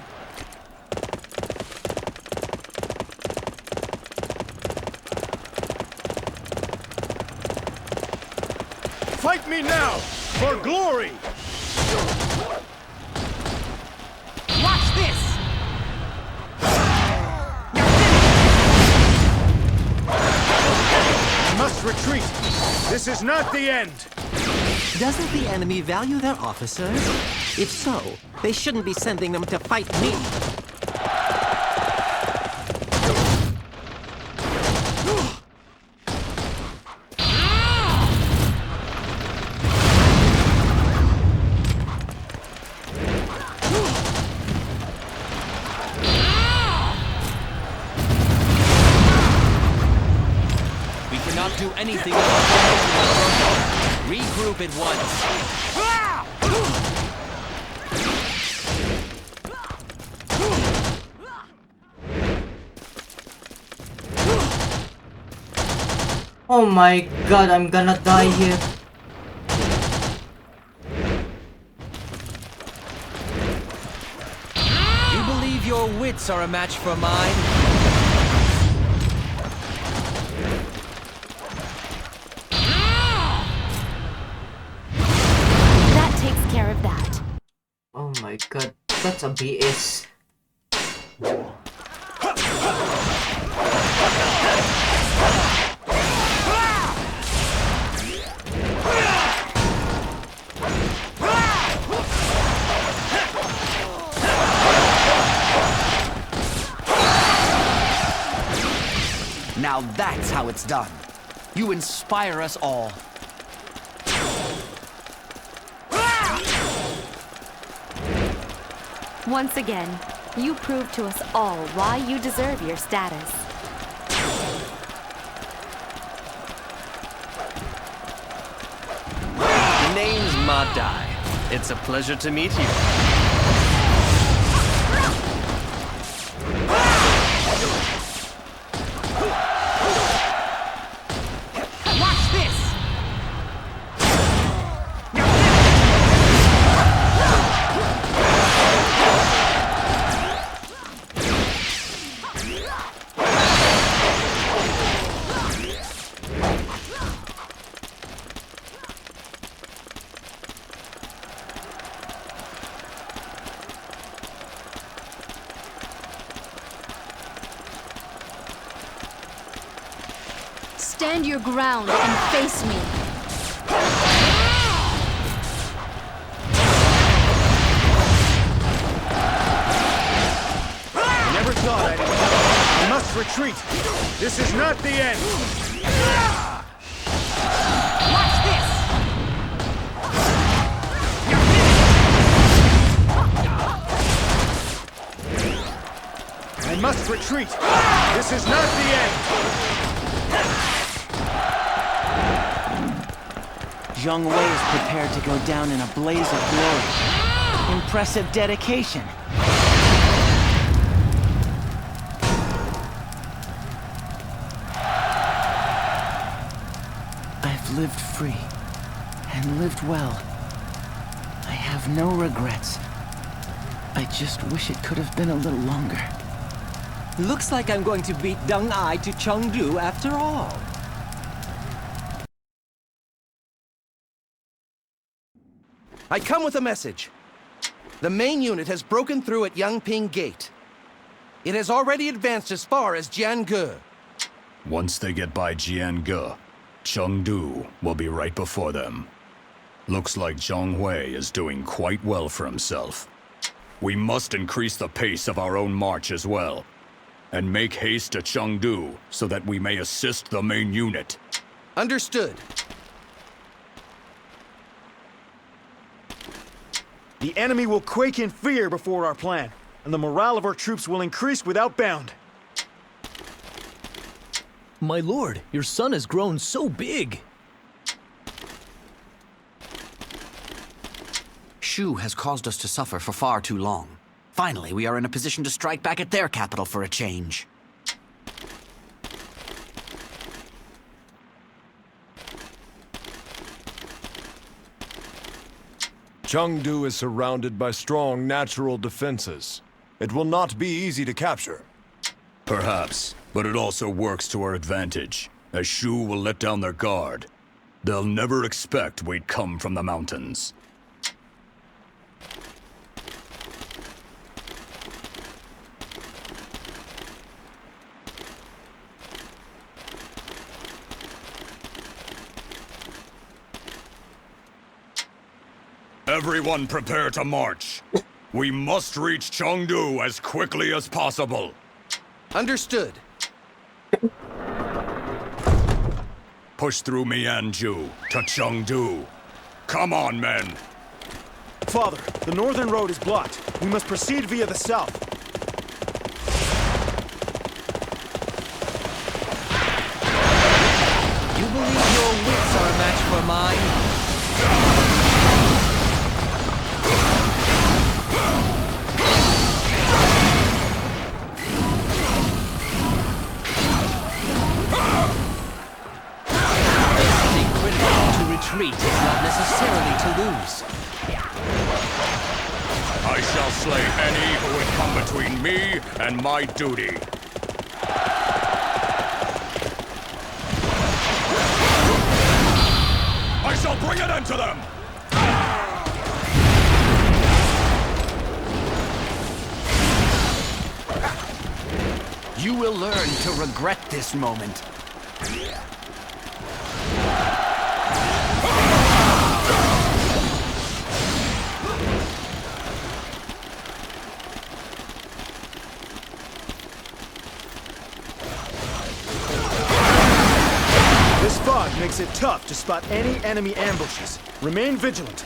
Fight me now, for glory! Watch this! I must retreat. This is not the end. Doesn't the enemy value their officers? If so, they shouldn't be sending them to fight me. We cannot do anything. Regroup at once. Oh my god, I'm gonna die here. You believe your wits are a match for mine? That takes care of that. Oh my god, that's a BS. Now that's how it's done. You inspire us all. Once again, you prove to us all why you deserve your status. Name's Madai. It's a pleasure to meet you. Watch this! Stand your ground and face me. I never thought I'd encounter. I must retreat. This is not the end. Watch this! I must retreat. This is not the end. Zhang Wei is prepared to go down in a blaze of glory. Impressive dedication. I've lived free and lived well. I have no regrets. I just wish it could have been a little longer. Looks like I'm going to beat Deng Ai to Chengdu after all. I come with a message. The main unit has broken through at Yangping Gate. It has already advanced as far as Jiange. Once they get by Jiange, Chengdu will be right before them. Looks like Zhang Hui is doing quite well for himself. We must increase the pace of our own march as well, and make haste to Chengdu so that we may assist the main unit. Understood. The enemy will quake in fear before our plan, and the morale of our troops will increase without bound. My lord, your son has grown so big. Shu has caused us to suffer for far too long. Finally, we are in a position to strike back at their capital for a change. Chengdu is surrounded by strong natural defenses. It will not be easy to capture. Perhaps, but it also works to our advantage, as Shu will let down their guard. They'll never expect we'd come from the mountains. Everyone prepare to march. We must reach Chengdu as quickly as possible. Understood. Push through Mianju to Chengdu. Come on, men. Father, the northern road is blocked. We must proceed via the south. You believe your wits are a match for mine? Retreat is not necessarily to lose. I shall slay any who would come between me and my duty. I shall bring an end to them! You will learn to regret this moment. This fog makes it tough to spot any enemy ambushes. Remain vigilant.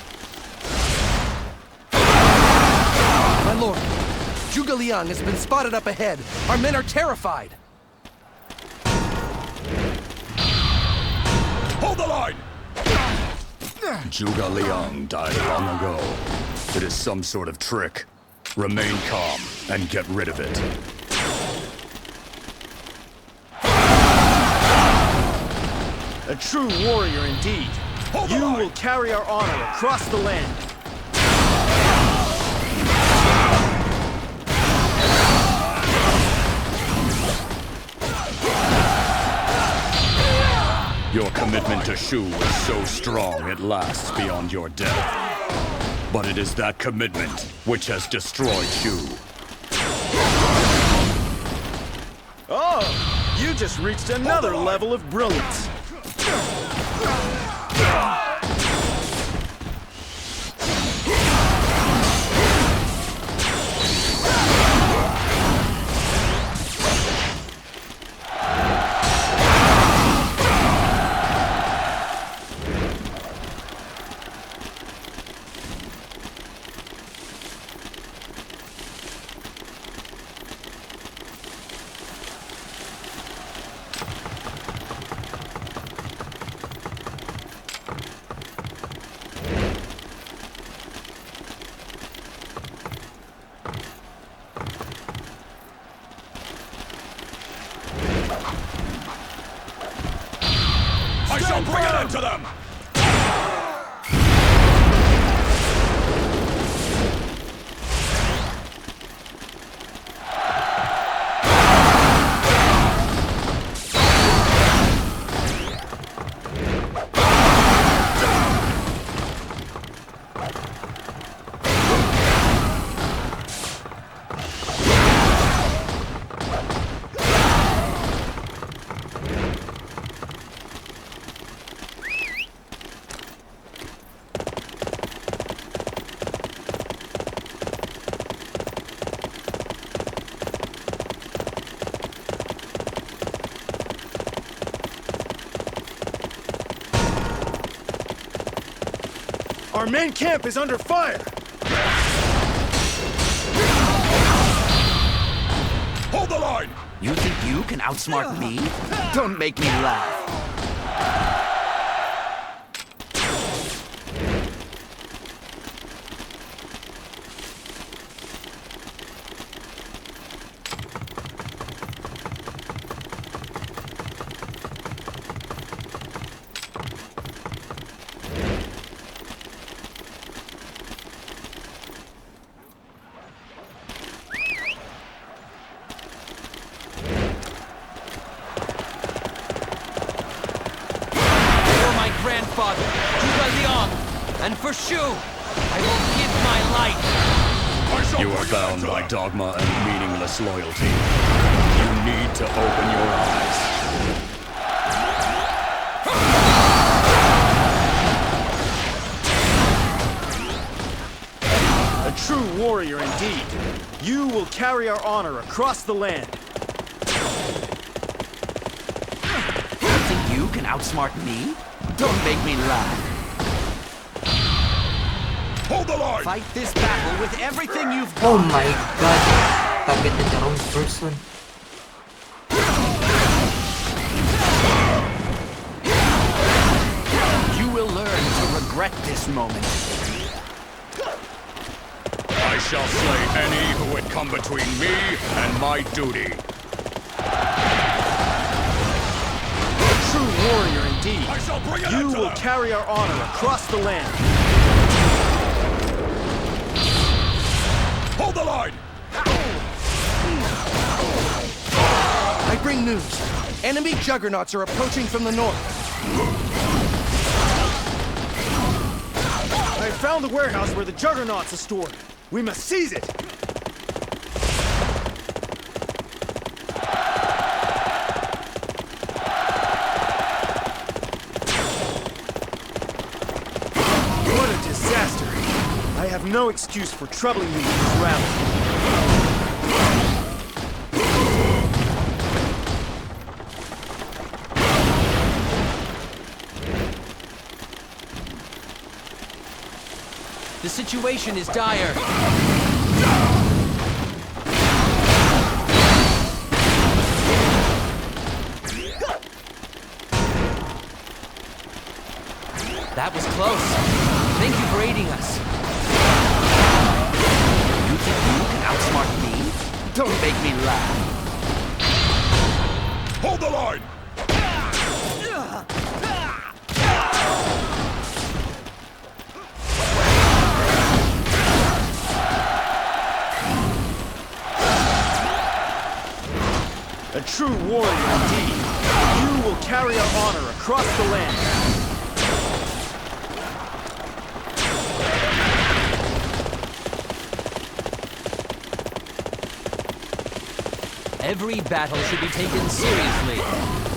My lord, Zhuge Liang has been spotted up ahead. Our men are terrified. Hold the line! Zhuge Liang died long ago. It is some sort of trick. Remain calm and get rid of it. A true warrior indeed. You will carry our honor across the land. Your commitment to Shu is so strong it lasts beyond your death. But it is that commitment which has destroyed Shu. Oh, You just reached another level of brilliance. I shall bring an end to them! Our main camp is under fire! Hold the line! You think you can outsmart me? Don't make me laugh. Grandfather, and for Shu, I will give my life. You are bound by dogma and meaningless loyalty. You need to open your eyes. A true warrior indeed. You will carry our honor across the land. You think you can outsmart me? Don't make me laugh. Hold the line! Fight this battle with everything you've got. Oh my god. Targeted the wrong person. You will learn to regret this moment. I shall slay any who would come between me and my duty. True warrior indeed. You will carry our honor across the land. Hold the line! I bring news. Enemy juggernauts are approaching from the north. I found the warehouse where the juggernauts are stored. We must seize it! What a disaster! I have no excuse for troubling you with this rabble. The situation is dire. That was close. Thank you for aiding us. You think you can outsmart me? Don't make me laugh. Hold the line! A true warrior indeed. You will carry our honor across the land. Every battle should be taken seriously,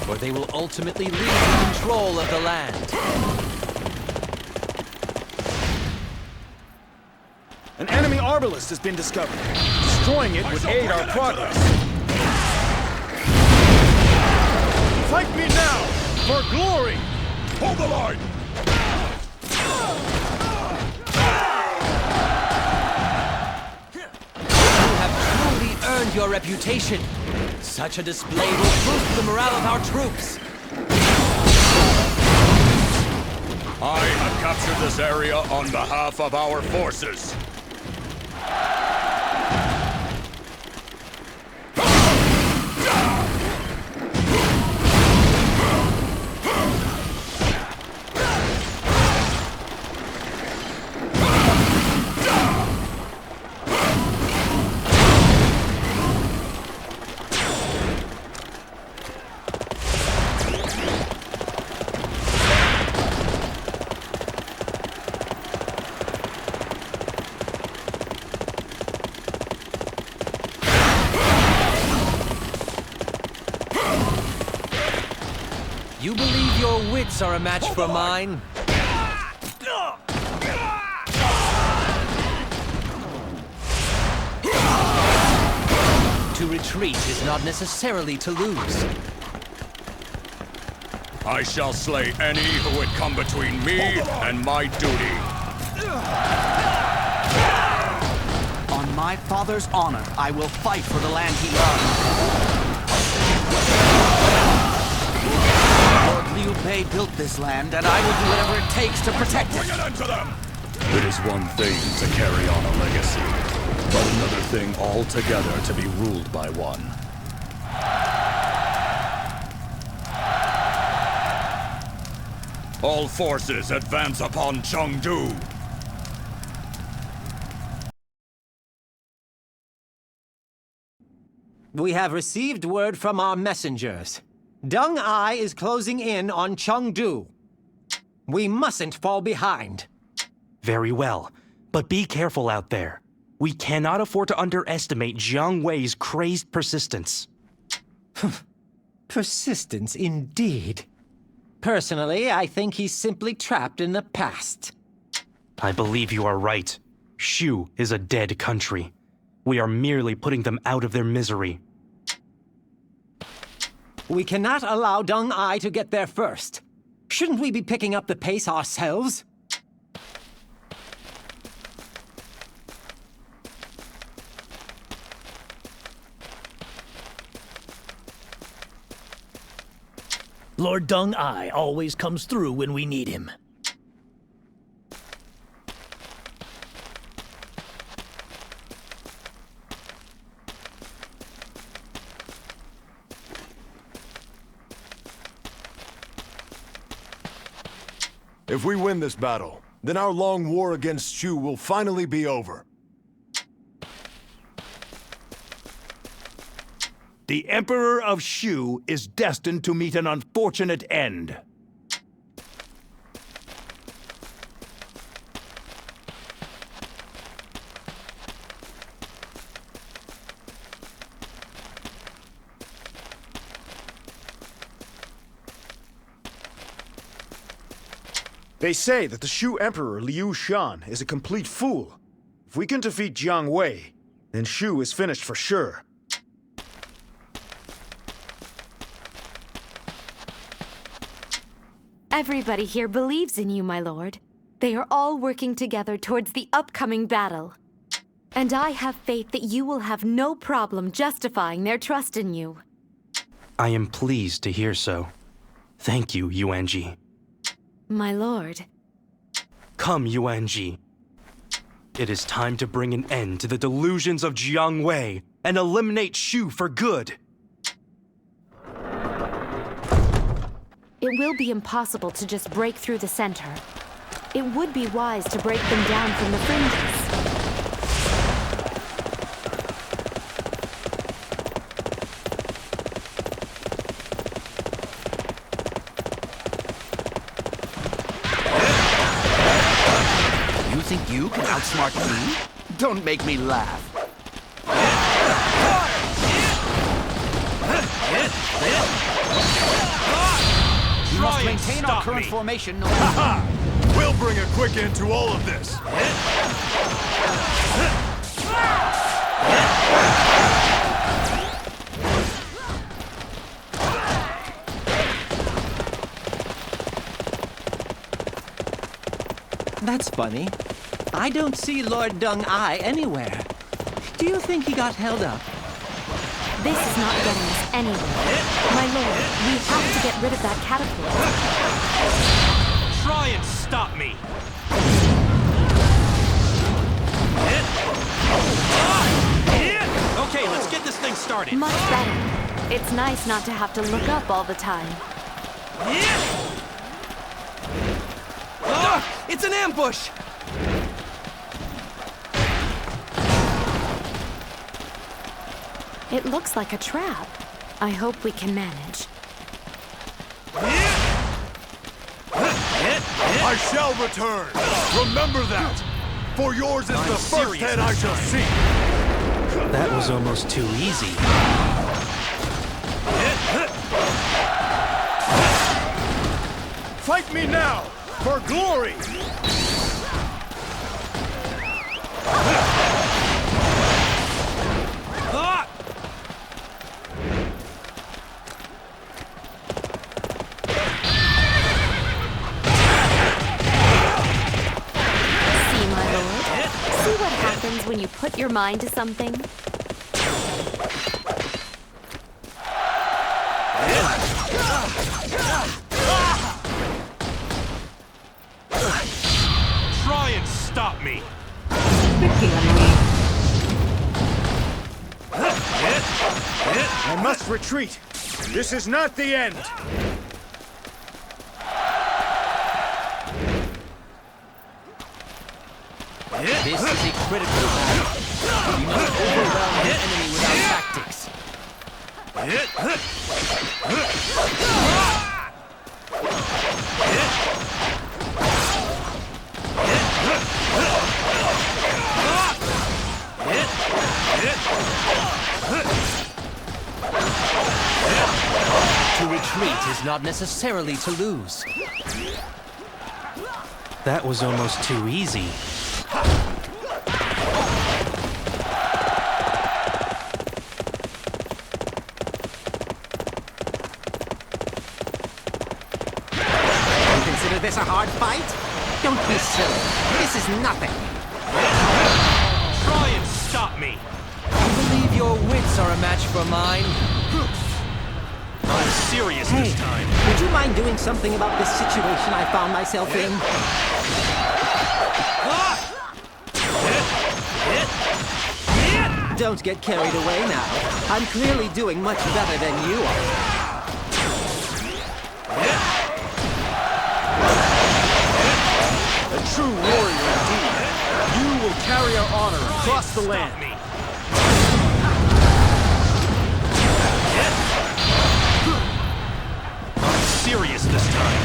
or they will ultimately lead to control of the land. An enemy arbalist has been discovered. Destroying it would aid our progress. Fight me now, for glory! Hold the line! You have truly earned your reputation. Such a display will boost the morale of our troops. I have captured this area on behalf of our forces. You believe your wits are a match for mine? To retreat is not necessarily to lose. I shall slay any who would come between me and my duty. On my father's honor, I will fight for the land he loves. Lord Liu Bei built this land, and I will do whatever it takes to protect it. Bring an end to them! It is one thing to carry on a legacy, but another thing altogether to be ruled by one. All forces advance upon Chengdu! We have received word from our messengers. Deng Ai is closing in on Chengdu. We mustn't fall behind. Very well, but be careful out there. We cannot afford to underestimate Jiang Wei's crazed persistence. Persistence indeed. Personally, I think he's simply trapped in the past. I believe you are right. Shu is a dead country. We are merely putting them out of their misery. We cannot allow Deng Ai to get there first. Shouldn't we be picking up the pace ourselves? Lord Deng Ai always comes through when we need him. If we win this battle, then our long war against Shu will finally be over. The Emperor of Shu is destined to meet an unfortunate end. They say that the Shu Emperor Liu Shan is a complete fool. If we can defeat Jiang Wei, then Shu is finished for sure. Everybody here believes in you, my lord. They are all working together towards the upcoming battle. And I have faith that you will have no problem justifying their trust in you. I am pleased to hear so. Thank you, Yuanji. My lord. Come, Yuanji. It is time to bring an end to the delusions of Jiang Wei and eliminate Shu for good. It will be impossible to just break through the center. It would be wise to break them down from the fringes. You think you can outsmart me? Don't make me laugh. must maintain our current formation no matter. Ha! We'll bring a quick end to all of this. That's funny. I don't see Lord Dung-Ai anywhere. Do you think he got held up? This is not getting us anywhere. My lord, we have to get rid of that catapult. Try and stop me! Okay, let's get this thing started. Much better. It's nice not to have to look up all the time. It's an ambush! It looks like a trap. I hope we can manage. I shall return. Remember that. For yours is the first head I shall see. That was almost too easy. Fight me now, for glory! When you put your mind to something. Try and stop me. I must retreat. This is not the end. This is a critical battle. We must overwhelm the enemy with our tactics. To retreat is not necessarily to lose. That was almost too easy. Consider this a hard fight? Don't be silly. This is nothing. Try and stop me. You believe your wits are a match for mine? I'm serious this time. Would you mind doing something about this situation I found myself in? Don't get carried away now. I'm clearly doing much better than you are. A true warrior indeed. You will carry our honor across the land. I'm serious this time.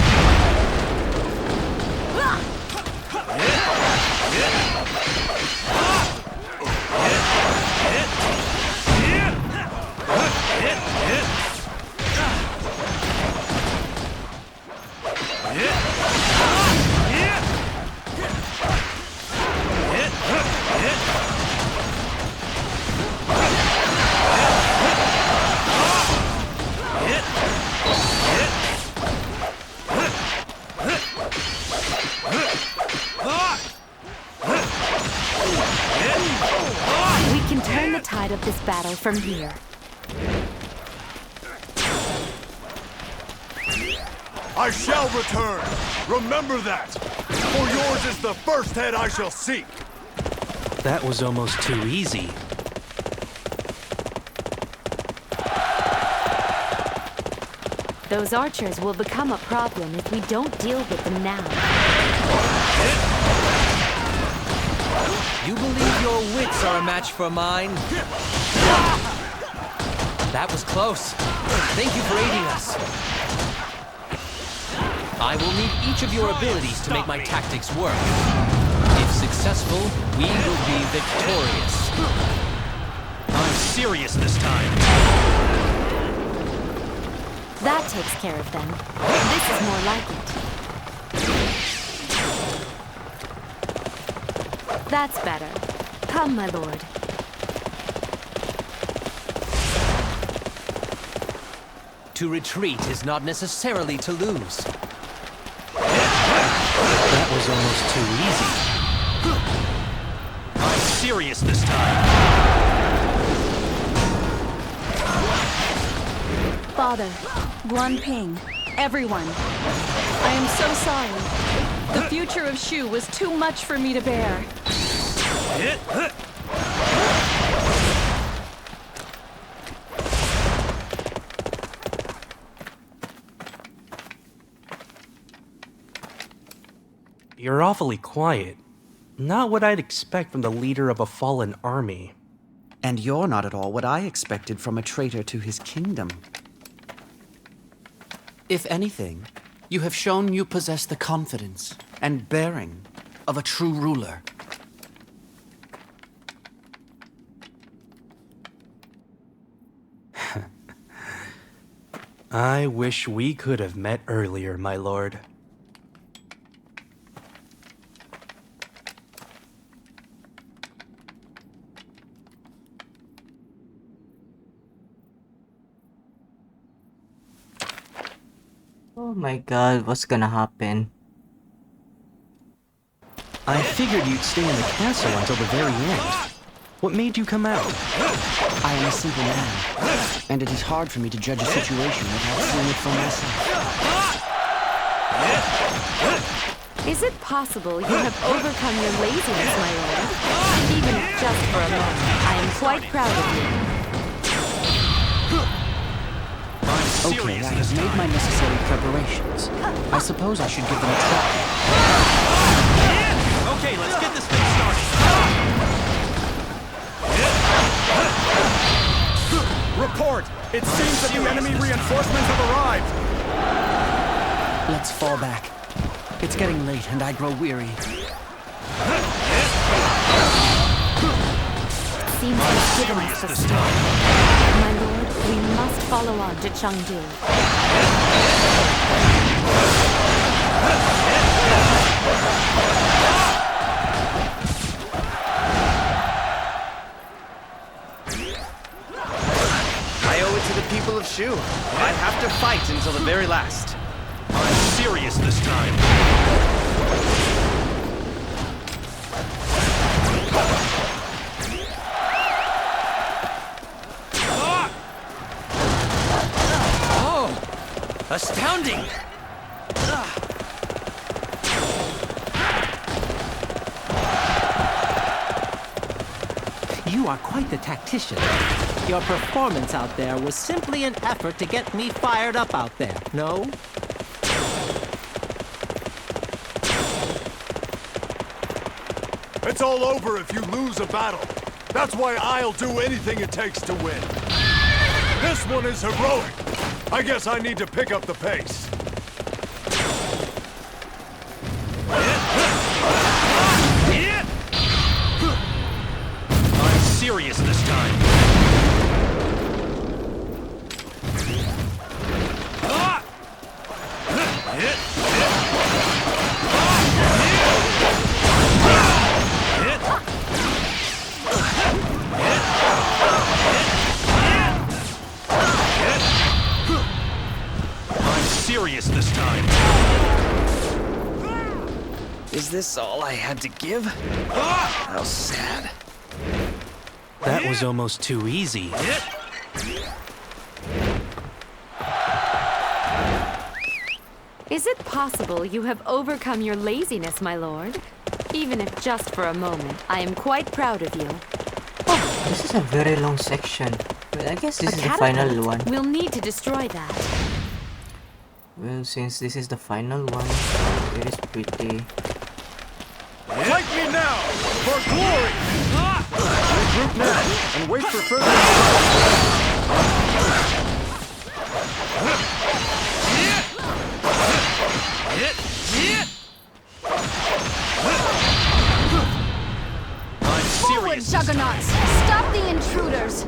We can turn the tide of this battle from here. I shall return. Remember that. For yours is the first head I shall seek. That was almost too easy. Those archers will become a problem if we don't deal with them now. You believe your wits are a match for mine? That was close. Thank you for aiding us. I will need each of your abilities to make my tactics work. If successful, we will be victorious. I'm serious this time. That takes care of them. This is more like it. That's better. Come, my lord. To retreat is not necessarily to lose. That was almost too easy. I'm serious this time. Father, Guan Ping, everyone. I am so sorry. The future of Shu was too much for me to bear. You're awfully quiet. Not what I'd expect from the leader of a fallen army. And you're not at all what I expected from a traitor to his kingdom. If anything, you have shown you possess the confidence and bearing of a true ruler. I wish we could have met earlier, my lord. Oh my god, what's gonna happen? I figured you'd stay in the castle until the very end. What made you come out? I am a simple man, and it is hard for me to judge a situation without seeing it for myself. Is it possible you have overcome your laziness, my lord? Even if just for a moment, I am quite proud of you. Okay, I have made my necessary preparations. I suppose I should give them a try. Okay, let's get this thing started. Report! It seems that the enemy reinforcements have arrived! Let's fall back. It's getting late and I grow weary. Seems he's given us the start. My lord, we must follow on to Chengdu. I owe it to the people of Shu. I have to fight until the very last. I'm serious this time. Astounding! You are quite the tactician. Your performance out there was simply an effort to get me fired up out there, no? It's all over if you lose a battle. That's why I'll do anything it takes to win. This one is heroic. I guess I need to pick up the pace. I'm serious this time. Serious this time. Is this all I had to give? How sad. That was almost too easy. Is it possible you have overcome your laziness, my lord? Even if just for a moment, I am quite proud of you. Oh, this is a very long section. But I guess this is the final one. We'll need to destroy that. Well, since this is the final one, so it is pretty... Fight me now! For glory! Regroup now, and wait for further... I'm Forward, serious. Juggernauts! Stop the intruders!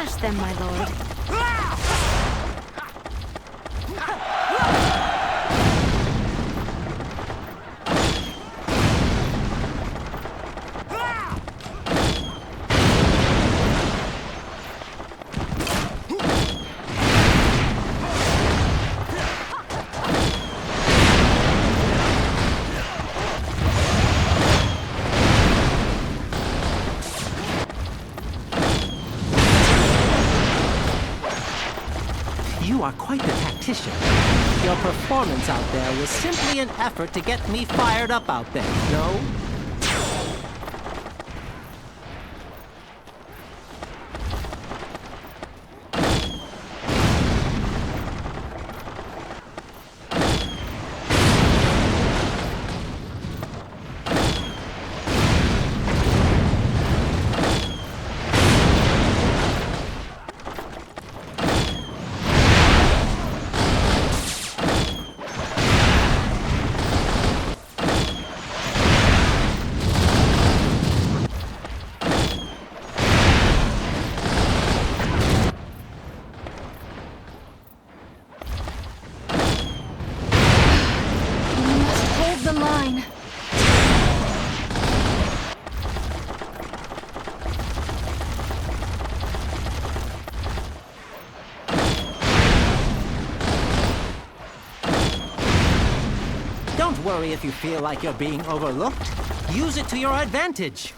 Smash them, my lord. You are quite the tactician. Your performance out there was simply an effort to get me fired up out there, no? Line. Don't worry if you feel like you're being overlooked. Use it to your advantage.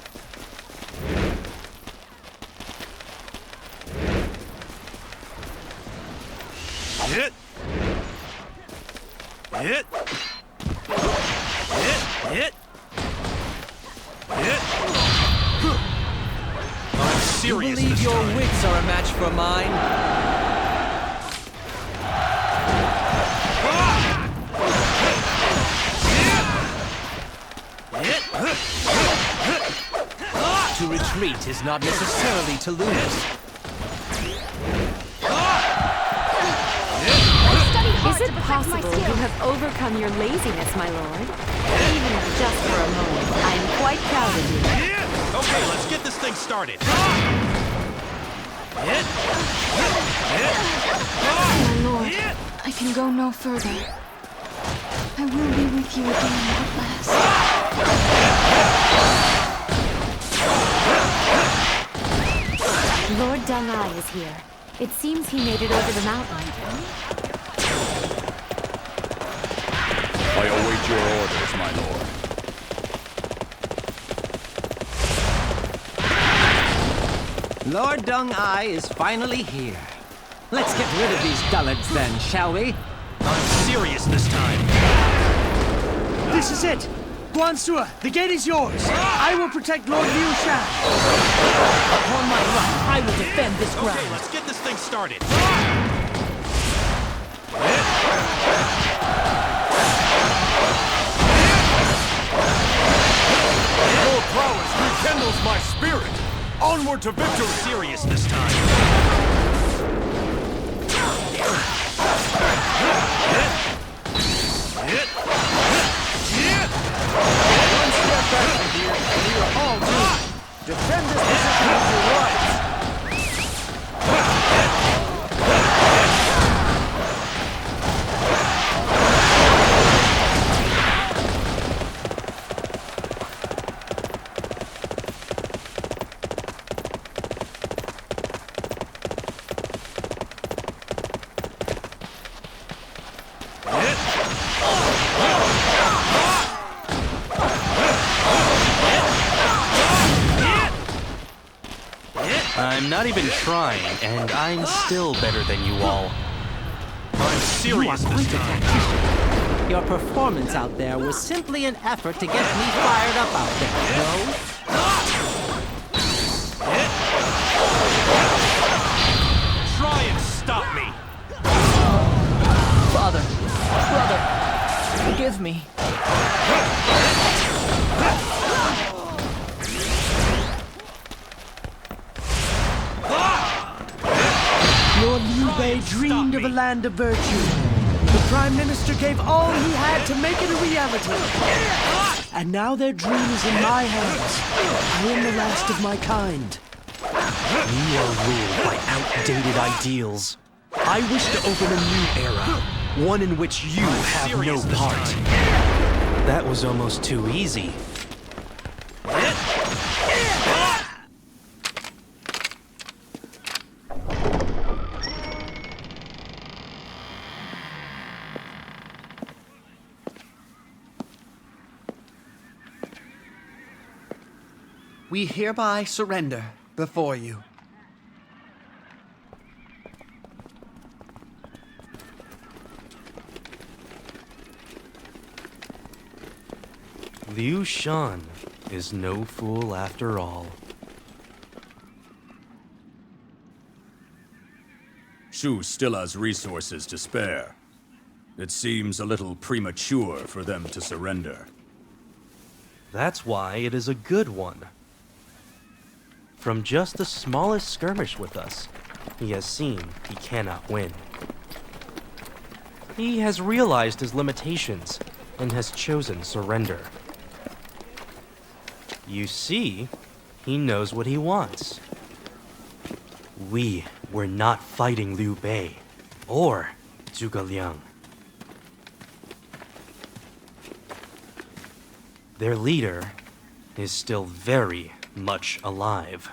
Hit! Hit! Hit! Hit! I'm serious. You believe your wits are a match for mine? To retreat is not necessarily to lose. Is it possible you have overcome your laziness, my lord? Even if just for a moment, I am quite proud of you. Okay, let's get this thing started. My lord, I can go no further. I will be with you again at last. Lord Deng is here. It seems he made it over the mountain. I await your orders, my lord. Lord Deng is finally here. Let's get rid of these dullards then, shall we? I'm serious this time. This is it! Guansua, the gate is yours! I will protect Lord Liu Shan! Upon my life, I will defend this ground. Okay, let's get this thing started. Your prowess rekindles my spirit! Onward to victory! I'm serious this time. One step back from here, and we are all doomed. Defend this position with your lives. I'm not even trying, and I'm still better than you all. I'm serious this time. Your performance out there was simply an effort to get me fired up out there, no? Try and stop me! Father, brother, forgive me. Lord Liu Bei dreamed of a land of virtue. The Prime Minister gave all he had to make it a reality. And now their dream is in my hands. I am the last of my kind. We are ruled by outdated ideals. I wish to open a new era, one in which you have no part. That was almost too easy. We hereby surrender before you. Liu Shan is no fool after all. Shu still has resources to spare. It seems a little premature for them to surrender. That's why it is a good one. From just the smallest skirmish with us, he has seen he cannot win. He has realized his limitations and has chosen surrender. You see, he knows what he wants. We were not fighting Liu Bei or Zhuge Liang. Their leader is still very much alive.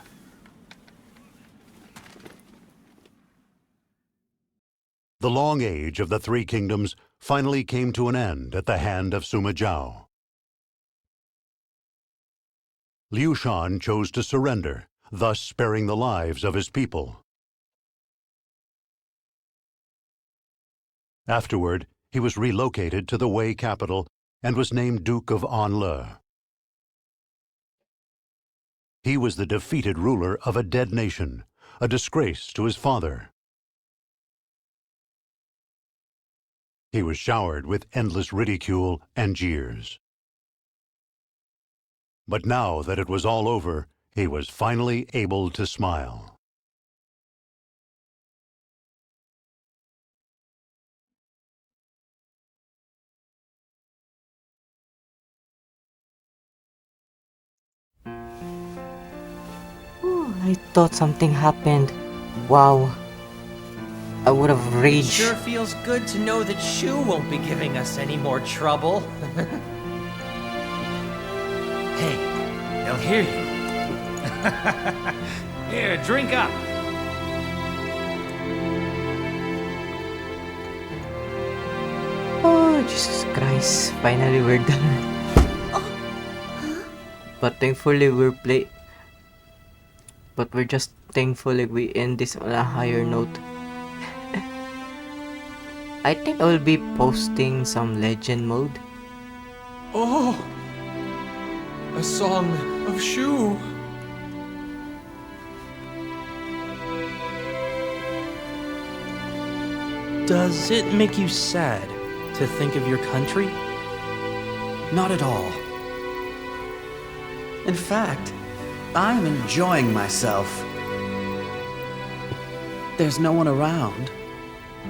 The long age of the Three Kingdoms finally came to an end at the hand of Sima Zhao. Liu Shan chose to surrender, thus sparing the lives of his people. Afterward, he was relocated to the Wei capital and was named Duke of Anle. He was the defeated ruler of a dead nation, a disgrace to his father. He was showered with endless ridicule and jeers. But now that it was all over, he was finally able to smile. I thought something happened. Wow. I would have raged. Sure feels good to know that Shu won't be giving us any more trouble. Hey, they'll hear you. Here, drink up. Oh, Jesus Christ. Finally, we're done. But thankfully, we're just thankfully we end this on a higher note. I think I will be posting some legend mode. Oh! A song of Shu. Does it make you sad to think of your country? Not at all. In fact, I'm enjoying myself. There's no one around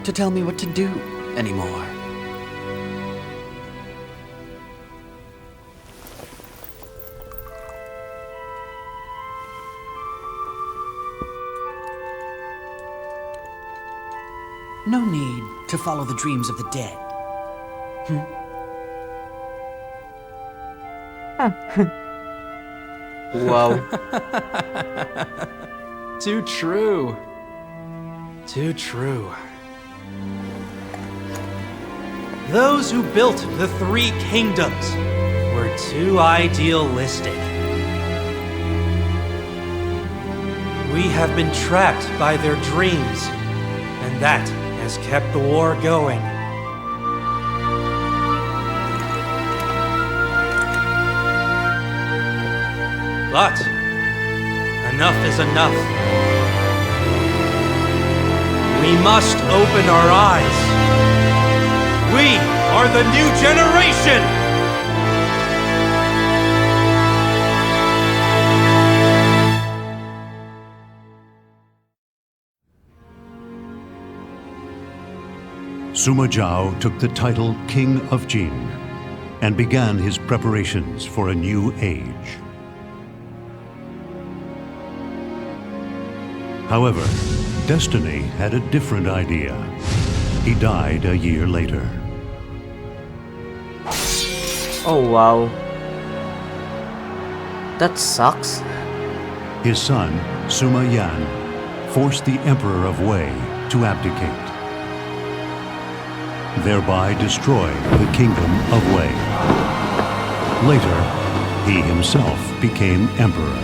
to tell me what to do anymore. No need to follow the dreams of the dead. Wow. Too true. Too true. Those who built the Three Kingdoms were too idealistic. We have been trapped by their dreams, and that has kept the war going. But enough is enough. We must open our eyes. We are the new generation! Sima Zhao took the title King of Jin and began his preparations for a new age. However, Destiny had a different idea. He died a year later. Oh wow. That sucks. His son, Sima Yan, forced the Emperor of Wei to abdicate, thereby destroying the kingdom of Wei. Later, he himself became emperor.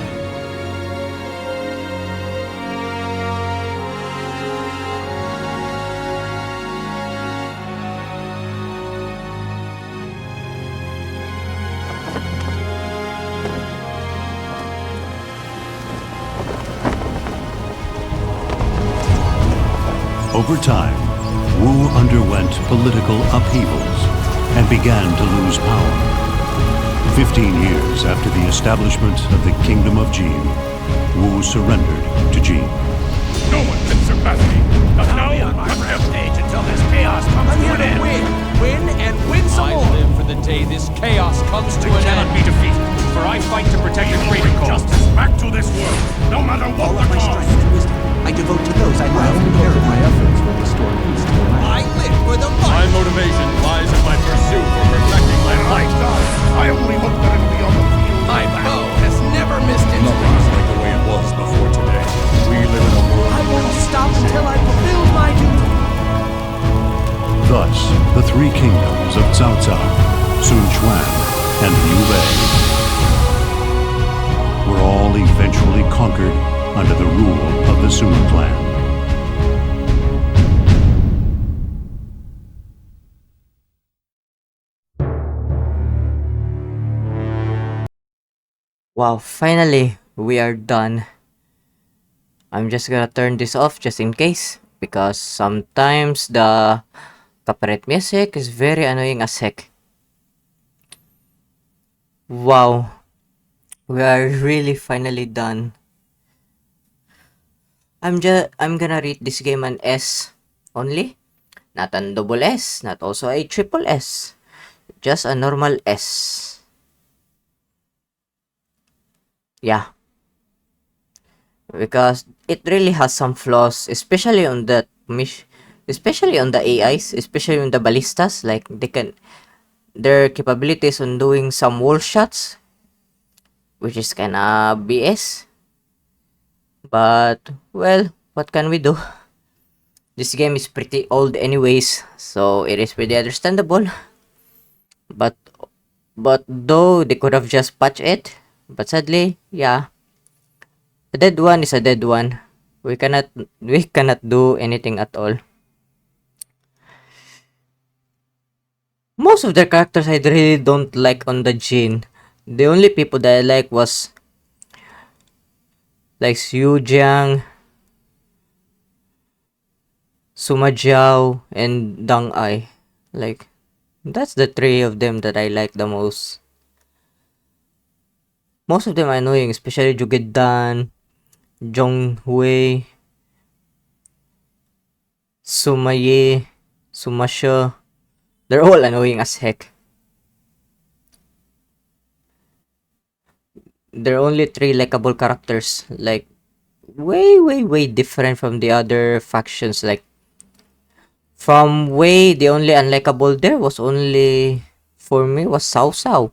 Over time, Wu underwent political upheavals and began to lose power. 15 years after the establishment of the Kingdom of Jin, Wu surrendered to Jin. No one can surpass me. Not now on my rampage until this chaos comes to an end. Win and win some more. I live for the day this chaos comes to an cannot end. be defeated, for I fight to protect the greater cause. Justice back to this world, no matter what the cost. I devote to those I love and care my efforts will restore peace to the land. I live for the My motivation lies in my pursuit for perfecting my life. I only hope that it'll be on the field. My bow has never missed its Nothing's like the way it was before today. We live in a world. I won't stop until I fulfill my duty. Thus, the three kingdoms of Cao Cao, Sun Quan, and Liu Bei were all eventually conquered under the rule of the Sun clan. Wow, finally we are done. I'm just gonna turn this off just in case, because sometimes the copyright music is very annoying as heck. Wow, we are really finally done. I'm gonna rate this game an S only, not a double S, not also a triple S, just a normal S. Yeah, because it really has some flaws, especially on the AIs, especially on the ballistas. Like their capabilities on doing some wall shots, which is kinda BS. But well, what can we do? This game is pretty old anyways, so it is pretty understandable. But though they could have just patched it, but sadly, yeah, a dead one is a dead one. We cannot do anything at all. Most of the characters I really don't like on the Jin. The only people that I like was like Xu Jiang, Suma Jiao, and Dang Ai. Like, that's the three of them that I like the most. Most of them are annoying, especially Jugedan, Zhong Hui, Sumaye, Sumasha. They're all annoying as heck. There are only three likable characters, like way different from the other factions. Like from Wei, the only unlikable there was only for me was Cao Cao.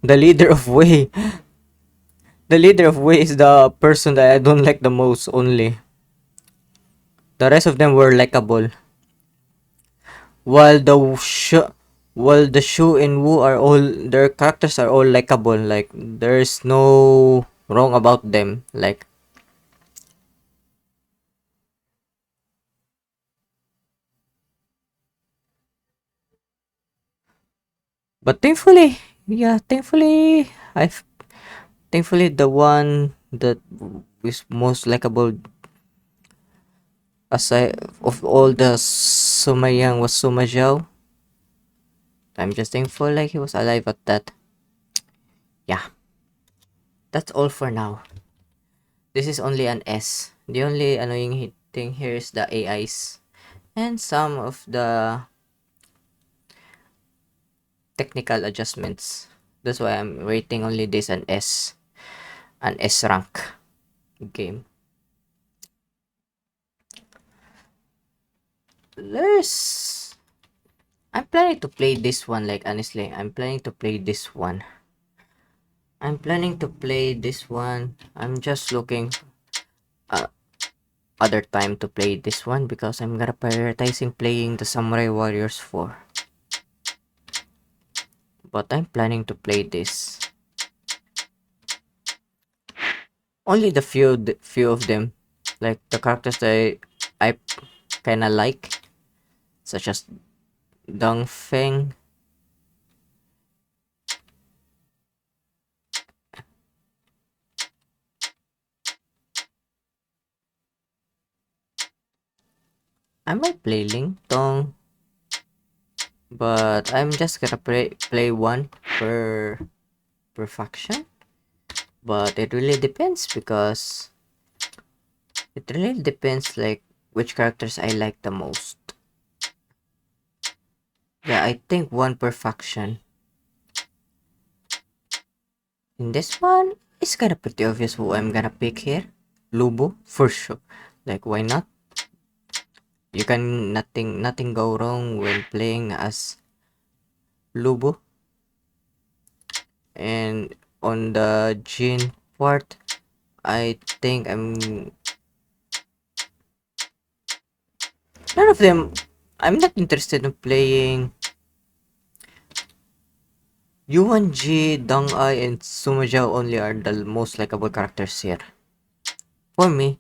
The leader of Wei. The leader of Wei is the person that I don't like the most only. The rest of them were likable. While the Shu and Wu are all, their characters are all likable. Like there's no wrong about them. Like but thankfully, yeah, thankfully the one that is most likable aside of all the Sumayang was Suma Zhao. I'm just thankful like he was alive at that. Yeah. That's all for now. This is only an S. The only annoying thing here is the AIs and some of the technical adjustments. That's why I'm rating only this an S. an S rank game. I'm planning to play this one, like honestly, I'm planning to play this one. I'm just looking other time to play this one because I'm gonna prioritizing playing the Samurai Warriors 4. But I'm planning to play this. Only the few of them, like the characters that I kind of like, such as Dong Feng. I might play Ling Tong, but I'm just gonna play one per faction. But it really depends because like which characters I like the most. Yeah, I think one per faction. In this one, it's kind of pretty obvious who I'm gonna pick here. Lubu, for sure. Like, why not? You can nothing go wrong when playing as Lubu. And on the JIN part, I think none of them. I'm not interested in playing Yuan Ji, Dang Ai, and Suma Zhao only are the most likable characters here. For me.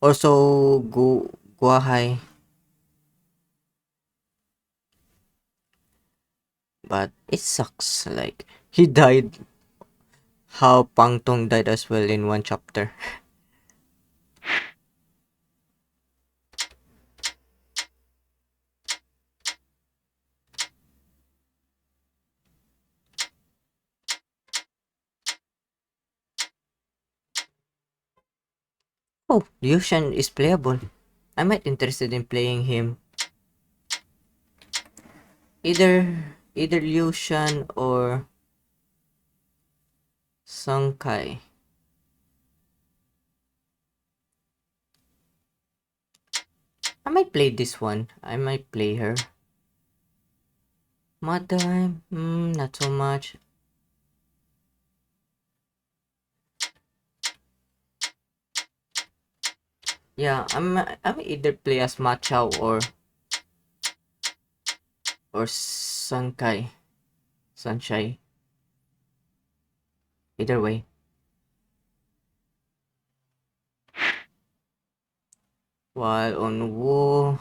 Also, Guahai. But it sucks. Like, he died. How Pang Tong died as well in one chapter. Oh, Liu Shan is playable. I might interested in playing him. Either Liu Shan or Song Kai. I might play this one. I might play her. Madai, not so much. Yeah, I'm either play as Ma Chao or Sunshai. Either way. While on Wu,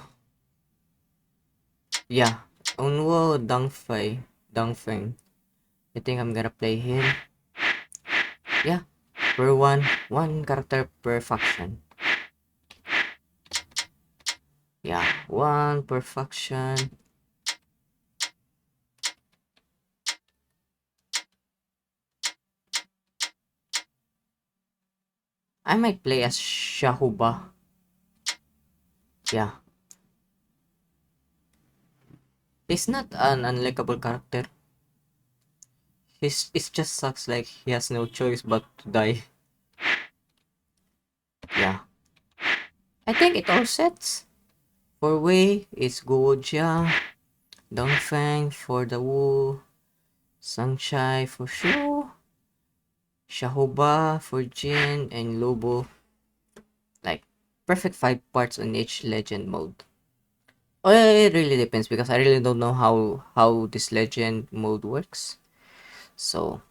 yeah, on Wu Dang Feng. I think I'm gonna play him. Yeah, per one character per faction. Yeah, one per faction. I might play as Shahuba. Yeah. He's not an unlikable character. It just sucks like he has no choice but to die. Yeah. I think it all sets. For Wei, it's Guojia, Dongfeng for the Wu, Sangchai for Shu, Shahuba for Jin, and Lobo. Like, perfect 5 parts on each legend mode. Oh, it really depends because I really don't know how this legend mode works. So,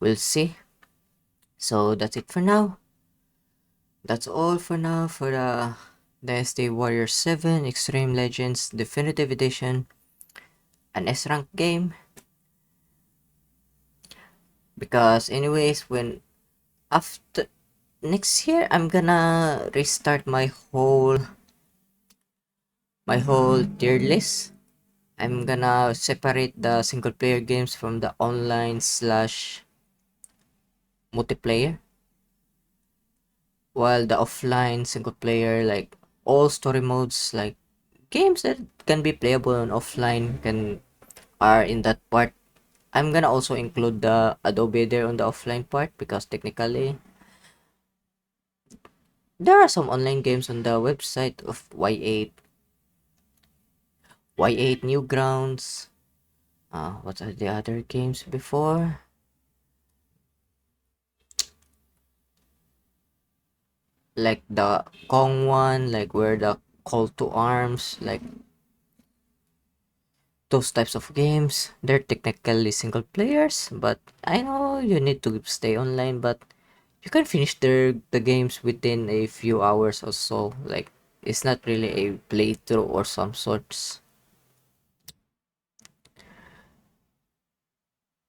we'll see. So, that's it for now. That's all for now for the Dynasty Warrior 7 Extreme Legends Definitive Edition, an S-rank game. Because anyways, when after next year, I'm gonna restart my whole tier list. I'm gonna separate the single player games from the online / multiplayer, while the offline single player, like all story modes, like games that can be playable on offline, are in that part. I'm gonna also include the Adobe there on the offline part, because technically there are some online games on the website of Y8 Newgrounds. What are the other games before? Like the Kong one, like where the Call to Arms, like those types of games. They're technically single players, but I know you need to stay online, but you can finish the games within a few hours or so. Like, it's not really a playthrough or some sorts.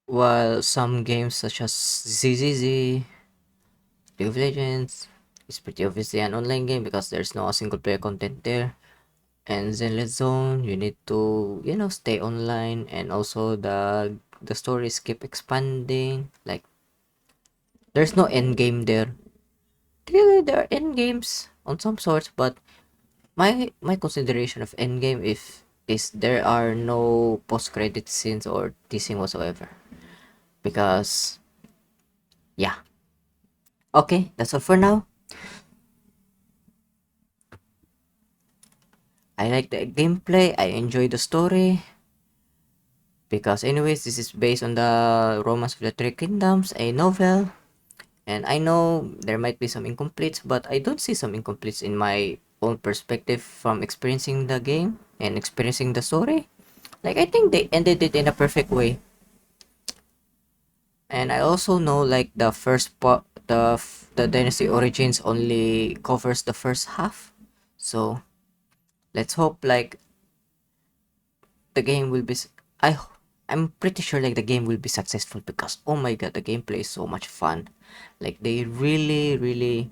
While some games such as ZZZ, League of Legends, is pretty obviously an online game because there's no single player content there. And Zenless Zone, you need to, you know, stay online, and also the stories keep expanding. Like, there's no end game there. Clearly there are end games on some sorts, but my consideration of end game if is there are no post credit scenes or teasing whatsoever. Because yeah. Okay, that's all for now. I like the gameplay, I enjoy the story. Because anyways, this is based on the Romance of the Three Kingdoms, a novel. And I know there might be some incompletes, but I don't see some incompletes in my own perspective from experiencing the game and experiencing the story. Like, I think they ended it in a perfect way. And I also know like the first part, the Dynasty Origins only covers the first half. So let's hope like the game will be I'm pretty sure like the game will be successful, because oh my god, the gameplay is so much fun. Like, they really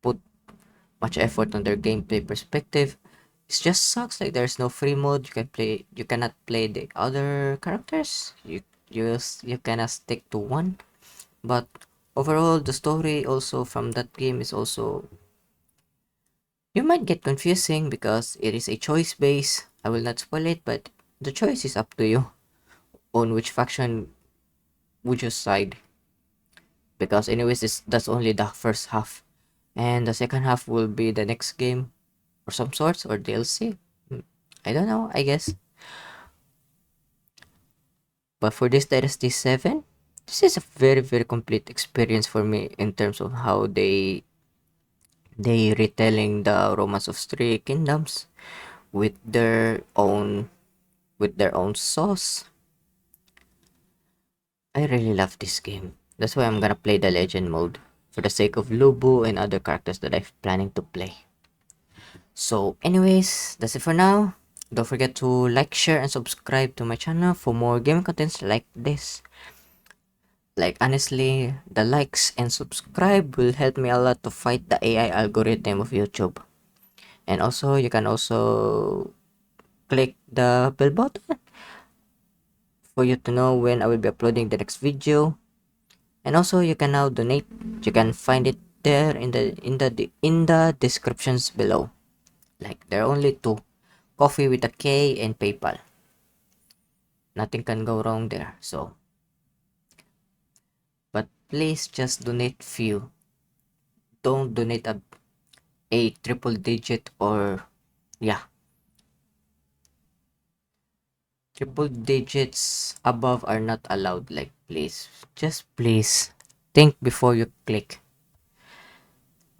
put much effort on their gameplay perspective. It just sucks like there's no free mode. You cannot play the other characters. You cannot stick to one. But overall, the story also from that game is also, you might get confusing because it is a choice base. I will not spoil it, but the choice is up to you on which faction would you side. Because anyways, that's only the first half, and the second half will be the next game or some sorts, or DLC. I don't know, I guess. But for this Dynasty 7, this is a very complete experience for me in terms of how they retelling the Romance of Three Kingdoms with their own sauce. I really love this game. That's why I'm gonna play the legend mode for the sake of Lubu and other characters that I'm planning to play. So anyways, that's it for now. Don't forget to like, share, and subscribe to my channel for more gaming contents like this. Like, honestly, the likes and subscribe will help me a lot to fight the AI algorithm of YouTube. And also, you can also click the bell button for you to know when I will be uploading the next video. And also, you can now donate. You can find it there in the descriptions below. Like, there are only two: Coffee with a K and PayPal. Nothing can go wrong there. So, but please just donate few. Don't donate a triple digit, or yeah, triple digits above are not allowed. Like, please, just please think before you click.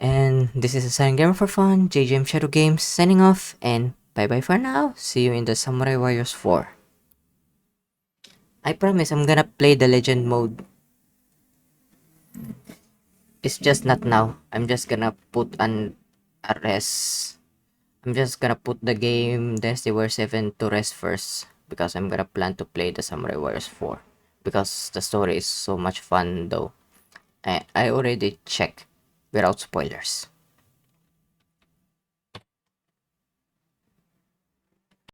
And this is a Silent Gamer for Fun, JJM ShadowGames signing off, and bye bye for now. See you in the Samurai Warriors 4. I promise I'm gonna play the legend mode. It's just not now. I'm just gonna put a rest. I'm just gonna put the game Dynasty Warriors 7 to rest first, because I'm gonna plan to play the Samurai Warriors 4. Because the story is so much fun though. I already checked without spoilers.